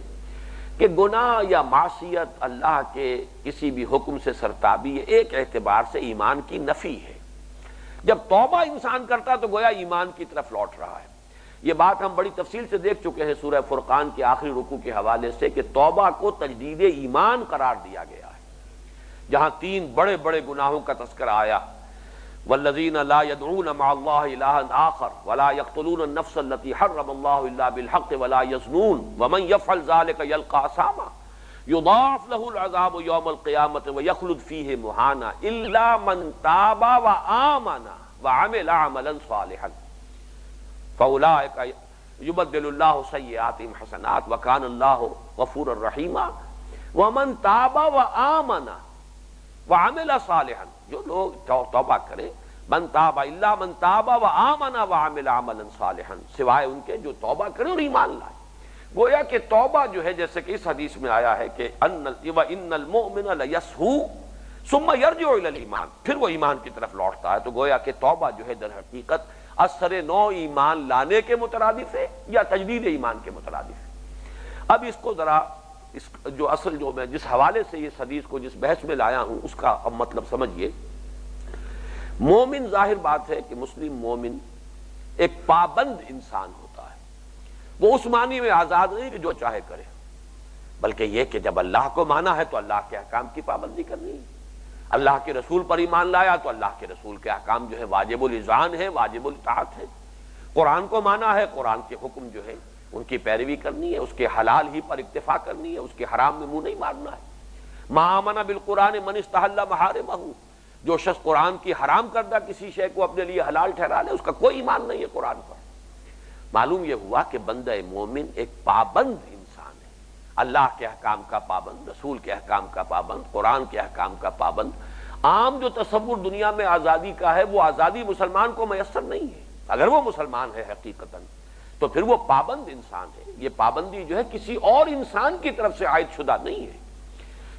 کہ گناہ یا معصیت اللہ کے کسی بھی حکم سے سرتابی ایک اعتبار سے ایمان کی نفی ہے۔ جب توبہ انسان کرتا تو گویا ایمان کی طرف لوٹ رہا ہے۔ یہ بات ہم بڑی تفصیل سے دیکھ چکے ہیں سورہ فرقان کے آخری رکوع کے حوالے سے کہ توبہ کو تجدید ایمان قرار دیا گیا ہے، جہاں 3 بڑے بڑے گناہوں کا تذکرہ آیا، والذین لا يدعون مع اللہ الہا آخر ولا يقتلون النفس التي حرم اللہ الا بالحق ولا يزنون ومن يفعل ذلك يلقى اثاما يضاعف له العذاب يوم القیامة ويخلد فيه مهانا الا من تاب وآمن وعمل عملا صالحا فاولئک یبدل اللہ سیئاتہم حسنات وکان اللہ غفورا رحیما ومن تاب وآمن وعمل صالحا، جو لوگ توبہ کریں، من تاب الا من تاب وآمن وعمل عملا صالحا، سوائے ان کے جو توبہ کریں اور ایمان لائے۔ گویا کہ توبہ جو ہے جیسے کہ اس حدیث میں آیا ہے کہ ان المؤمن لیسہو ثم یرجع الی الایمان، پھر وہ ایمان کی طرف لوٹتا ہے، تو گویا کہ توبہ جو ہے در حقیقت اثر نو ایمان لانے کے مترادف ہے یا تجدید ایمان کے مترادف ہے۔ اب اس کو ذرا جو اصل جو میں جس حوالے سے یہ حدیث کو جس بحث میں لایا ہوں اس کا اب مطلب سمجھیے۔ مومن، ظاہر بات ہے کہ مسلم مومن ایک پابند انسان ہوتا ہے، وہ اس معنی میں آزاد نہیں کہ جو چاہے کرے، بلکہ یہ کہ جب اللہ کو مانا ہے تو اللہ کے احکام کی پابندی کرنی ہے، اللہ کے رسول پر ایمان لایا تو اللہ کے رسول کے احکام جو ہے واجب الاذعان ہے، واجب الاطاعت ہے، قرآن کو مانا ہے، قرآن کے حکم جو ہے ان کی پیروی کرنی ہے، اس کے حلال ہی پر اکتفا کرنی ہے، اس کے حرام میں منہ نہیں مارنا ہے۔ ما آمن بالقرآن من استحل محارمہ، جو شخص قرآن کی حرام کردہ کسی شے کو اپنے لیے حلال ٹھہرا لے اس کا کوئی ایمان نہیں ہے قرآن پر۔ معلوم یہ ہوا کہ بندہ مومن ایک پابند انسان ہے، اللہ کے احکام کا پابند، رسول کے احکام کا پابند، قرآن کے احکام کا پابند۔ عام جو تصور دنیا میں آزادی کا ہے وہ آزادی مسلمان کو میسر نہیں ہے، اگر وہ مسلمان ہے حقیقتاً تو پھر وہ پابند انسان ہے۔ یہ پابندی جو ہے کسی اور انسان کی طرف سے عائد شدہ نہیں ہے،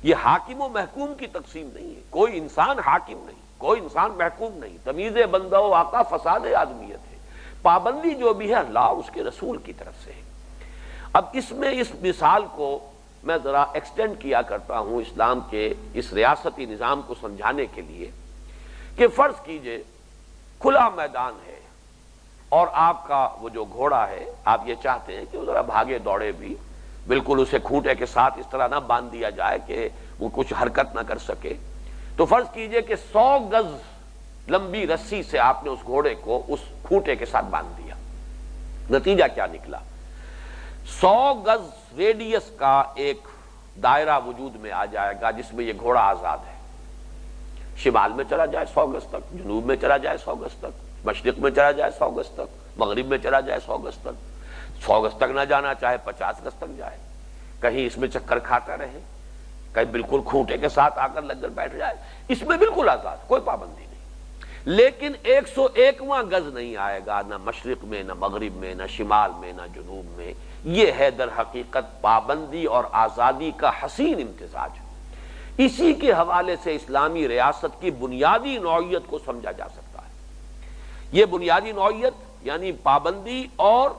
یہ حاکم و محکوم کی تقسیم نہیں ہے، کوئی انسان حاکم نہیں، کوئی انسان محکوم نہیں، تمیز بندہ و آقا فساد آدمیت ہے۔ پابندی جو بھی ہے اللہ اس کے رسول کی طرف سے ہے۔ اب اس میں اس مثال کو میں ذرا ایکسٹینڈ کیا کرتا ہوں اسلام کے اس ریاستی نظام کو سمجھانے کے لیے کہ فرض کیجئے کھلا میدان ہے اور آپ کا وہ جو گھوڑا ہے آپ یہ چاہتے ہیں کہ وہ ذرا بھاگے دوڑے بھی، بالکل اسے کھونٹے کے ساتھ اس طرح نہ باندھ دیا جائے کہ وہ کچھ حرکت نہ کر سکے، تو فرض کیجئے کہ 100 گز لمبی رسی سے آپ نے اس گھوڑے کو اس کھونٹے کے ساتھ باندھ دیا۔ نتیجہ کیا نکلا؟ 100 گز ریڈیس کا ایک دائرہ وجود میں آ جائے گا جس میں یہ گھوڑا آزاد ہے، شمال میں چلا جائے 100 گز تک، جنوب میں چلا جائے 100 گز تک، مشرق میں چلا جائے 100 گز تک، مغرب میں چلا جائے 100 گز تک، 100 گز تک نہ جانا چاہے 50 گز تک جائے، کہیں اس میں چکر کھاتا رہے، کہیں بالکل کھوٹے کے ساتھ آ کر لگ کر بیٹھ جائے، اس میں بالکل آزاد، کوئی پابندی نہیں۔ لیکن 101واں گز نہیں آئے گا، نہ مشرق میں، نہ مغرب میں، نہ شمال میں، نہ جنوب میں۔ یہ ہے در حقیقت پابندی اور آزادی کا حسین امتزاج۔ اسی کے حوالے سے اسلامی ریاست کی بنیادی نوعیت کو سمجھا جا سکتا ہے۔ یہ بنیادی نوعیت یعنی پابندی اور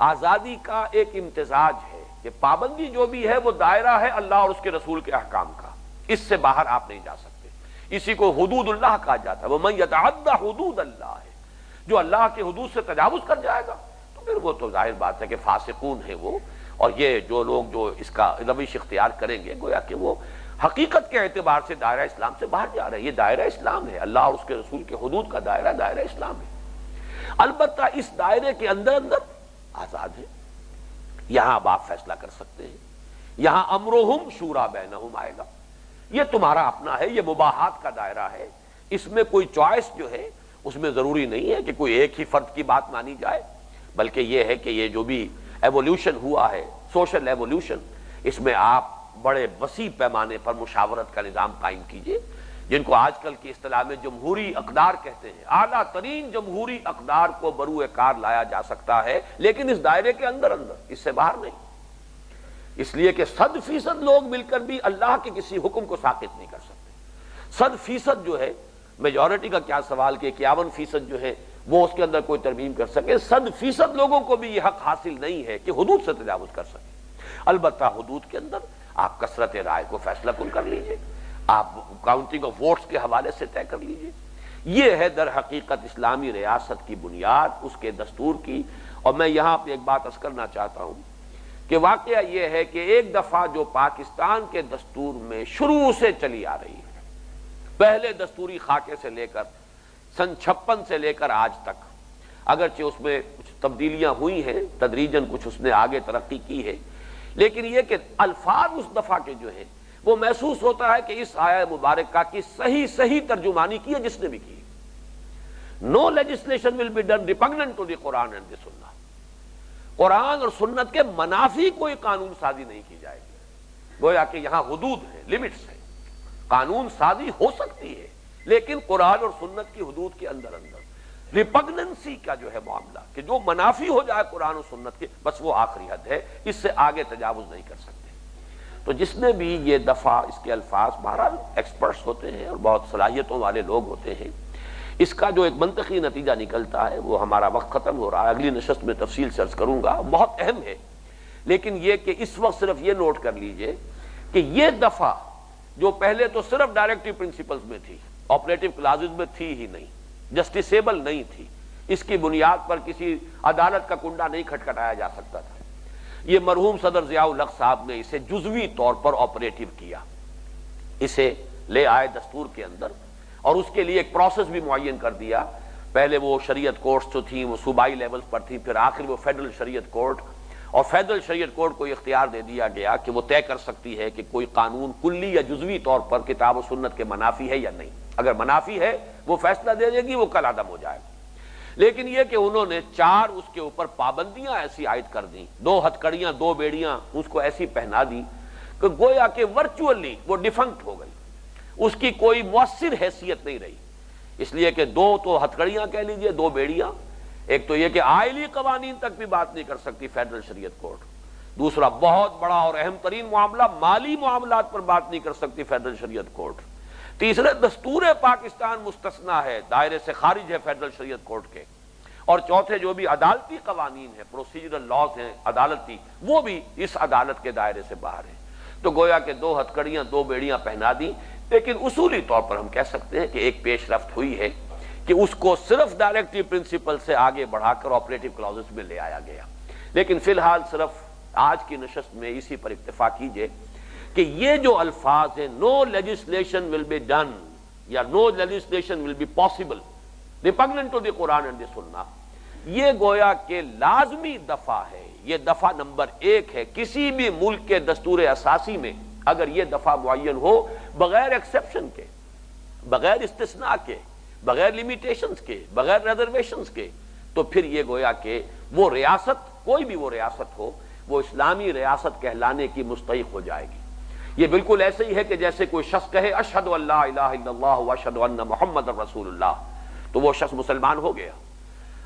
آزادی کا ایک امتزاج ہے کہ پابندی جو بھی ہے وہ دائرہ ہے اللہ اور اس کے رسول کے احکام کا، اس سے باہر آپ نہیں جا سکتے۔ اسی کو حدود اللہ کہا جاتا ہے، وَمَن يَتَعَدَّ حُدُودَ اللَّهِ، جو اللہ کے حدود سے تجاوز کر جائے گا تو پھر وہ تو ظاہر بات ہے کہ فاسقون ہیں وہ، اور یہ جو لوگ جو اس کا روش اختیار کریں گے گویا کہ وہ حقیقت کے اعتبار سے دائرہ اسلام سے باہر جا رہے ہیں۔ یہ دائرہ اسلام ہے، اللہ اور اس کے رسول کے حدود کا دائرہ دائرہ اسلام ہے، البتہ اس دائرے کے اندر اندر آزاد ہے، یہاں اب آپ فیصلہ کر سکتے ہیں، یہاں امرہم شورا بینہم آئے گا، یہ تمہارا اپنا ہے، یہ مباحات کا دائرہ ہے، اس میں کوئی چوائس جو ہے اس میں ضروری نہیں ہے کہ کوئی ایک ہی فرد کی بات مانی جائے، بلکہ یہ ہے کہ یہ جو بھی ایوولوشن ہوا ہے، سوشل ایوولوشن، اس میں آپ بڑے وسیع پیمانے پر مشاورت کا نظام قائم کیجئے، جن کو آج کل کی اصطلاح میں جمہوری اقدار کہتے ہیں۔ اعلیٰ ترین جمہوری اقدار کو بروئے کار لایا جا سکتا ہے، لیکن اس دائرے کے اندر اندر، اس سے باہر نہیں، اس لیے کہ 100% لوگ مل کر بھی اللہ کے کسی حکم کو ساقط نہیں کر سکتے۔ 100% جو ہے، میجورٹی کا کیا سوال کہ 51% جو ہے وہ اس کے اندر کوئی ترمیم کر سکے، 100% لوگوں کو بھی یہ حق حاصل نہیں ہے کہ حدود سے تجاوز کر سکے۔ البتہ حدود کے اندر آپ کثرت رائے کو فیصلہ کن کر لیجئے، آپ کاؤنٹنگ آف ووٹس کے حوالے سے طے کر لیجئے۔ یہ ہے در حقیقت اسلامی ریاست کی بنیاد، اس کے دستور کی۔ اور میں یہاں پہ ایک بات عرض کرنا چاہتا ہوں کہ واقعہ یہ ہے کہ ایک دفعہ جو پاکستان کے دستور میں شروع سے چلی آ رہی ہے، پہلے دستوری خاکے سے لے کر سن 56 سے لے کر آج تک، اگرچہ اس میں کچھ تبدیلیاں ہوئی ہیں، تدریجاً کچھ اس نے آگے ترقی کی ہے، لیکن یہ کہ الفاظ اس دفعہ کے جو ہیں وہ محسوس ہوتا ہے کہ اس آیہ مبارکہ کی صحیح ترجمانی کی ہے جس نے بھی کی۔ No legislation will be done repugnant to the Quran and the Sunnah۔ قرآن اور سنت کے منافی کوئی قانون سازی نہیں کی جائے گی۔ گویا کہ یہاں حدود ہیں، لمٹس ہیں، قانون سازی ہو سکتی ہے لیکن قرآن اور سنت کی حدود کے اندر ریپگننسی کا جو ہے معاملہ کہ جو منافی ہو جائے قرآن اور سنت کے، بس وہ آخری حد ہے، اس سے آگے تجاوز نہیں کر سکتے۔ تو جس نے بھی یہ دفعہ اس کے الفاظ بہرحال ایکسپرٹس ہوتے ہیں اور بہت صلاحیتوں والے لوگ ہوتے ہیں، اس کا جو ایک منطقی نتیجہ نکلتا ہے، وہ ہمارا وقت ختم ہو رہا ہے، اگلی نشست میں تفصیل سے عرض کروں گا، بہت اہم ہے، لیکن یہ کہ اس وقت صرف یہ نوٹ کر لیجئے کہ یہ دفعہ جو پہلے تو صرف ڈائریکٹو پرنسپلز میں تھی، آپریٹو کلازز میں تھی ہی نہیں، جسٹیسیبل نہیں تھی، اس کی بنیاد پر کسی عدالت کا کنڈا نہیں کھٹکھٹایا جا سکتا تھا، یہ مرحوم صدر ضیاء الحق صاحب نے اسے جزوی طور پر آپریٹو کیا، اسے لے آئے دستور کے اندر اور اس کے لیے ایک پروسیس بھی معین کر دیا۔ پہلے وہ شریعت کورٹس جو تھیں وہ صوبائی لیولز پر تھیں، پھر آخر وہ فیڈرل شریعت کورٹ، اور فیڈرل شریعت کورٹ کو اختیار دے دیا گیا کہ وہ طے کر سکتی ہے کہ کوئی قانون کلی یا جزوی طور پر کتاب و سنت کے منافی ہے یا نہیں۔ اگر منافی ہے وہ فیصلہ دے دے گی، وہ کل عدم ہو جائے گا۔ لیکن یہ کہ انہوں نے 4 اس کے اوپر پابندیاں ایسی عائد کر دیں، 2 ہتھکڑیاں 2 بیڑیاں اس کو ایسی پہنا دی کہ گویا کہ ورچولی وہ ڈیفنکٹ ہو گئی، اس کی کوئی مؤثر حیثیت نہیں رہی، اس لیے کہ 2 تو ہتھکڑیاں کہہ لیجئے، 2 بیڑیاں، ایک تو یہ کہ آئلی قوانین تک بھی بات نہیں کر سکتی فیڈرل شریعت کورٹ، دوسرا بہت بڑا اور اہم ترین معاملہ مالی معاملات پر بات نہیں کر سکتی فیڈرل شریعت کورٹ، تیسرے دستور پاکستان مستثنیٰ ہے، دائرے سے خارج ہے فیڈرل شریعت کورٹ کے، اور چوتھے جو بھی عدالتی قوانین ہیں، پروسیجرل لاز ہیں عدالتی، وہ بھی اس عدالت کے دائرے سے باہر ہیں۔ تو گویا کہ 2 ہتھکڑیاں 2 بیڑیاں پہنا دی، لیکن اصولی طور پر ہم کہہ سکتے ہیں کہ ایک پیش رفت ہوئی ہے کہ اس کو صرف ڈائریکٹو پرنسپل سے آگے بڑھا کر آپریٹو کلازز میں لے آیا گیا۔ لیکن فی الحال صرف آج کی نشست میں اسی پر اکتفا کیجئے کہ یہ جو الفاظ ہیں no legislation will be done یا no legislation will be possible repugnant to the Quran and the Sunnah، یہ گویا کہ لازمی دفعہ ہے، یہ دفعہ نمبر 1 ہے کسی بھی ملک کے دستور اساسی میں۔ اگر یہ دفعہ معین ہو بغیر ایکسیپشن کے، بغیر استثناء کے، بغیر لیمیٹیشنز کے، بغیر ریزرویشنز کے، تو پھر یہ گویا کہ وہ ریاست، کوئی بھی وہ ریاست ہو، وہ اسلامی ریاست کہلانے کی مستحق ہو جائے گی۔ یہ بالکل ایسے ہی ہے کہ جیسے کوئی شخص کہے اشہد ان لا الہ الا اللہ واشہد ان محمد رسول اللہ، تو وہ شخص مسلمان ہو گیا۔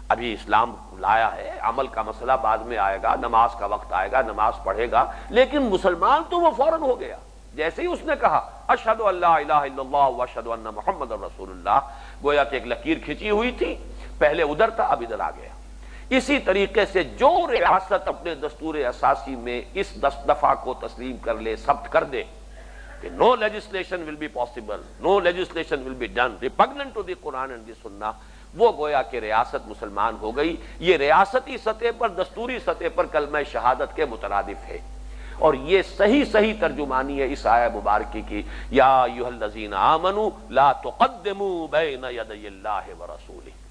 ابھی اسلام لایا ہے، عمل کا مسئلہ بعد میں آئے گا، نماز کا وقت آئے گا، نماز پڑھے گا، لیکن مسلمان تو وہ فوراً ہو گیا جیسے ہی اس نے کہا اشہد ان لا الہ الا اللہ واشہد ان محمد رسول اللہ، گویا کہ ایک لکیر کھینچی ہوئی تھی، پہلے ادھر تھا اب ادھر آ گیا۔ اسی طریقے سے جو ریاست اپنے دستور اساسی میں اس 10 دفعہ کو تسلیم کر لے، ثبت کر دے کہ no legislation will be possible, no legislation will be done repugnant to the Quran and the Sunnah، وہ گویا کہ ریاست مسلمان ہو گئی۔ یہ ریاستی سطح پر، دستوری سطح پر کلمہ شہادت کے مترادف ہے، اور یہ صحیح ترجمانی ہے اس آیہ مبارکی کی، یا ایھا الذین آمنوا لا تقدموا بین یدی اللہ ورسولہ۔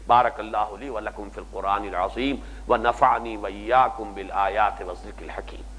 بارک اللہ لی ولکم فی القرآن العظیم ونفعنی وإیاکم بالآیات والذکر الحکیم۔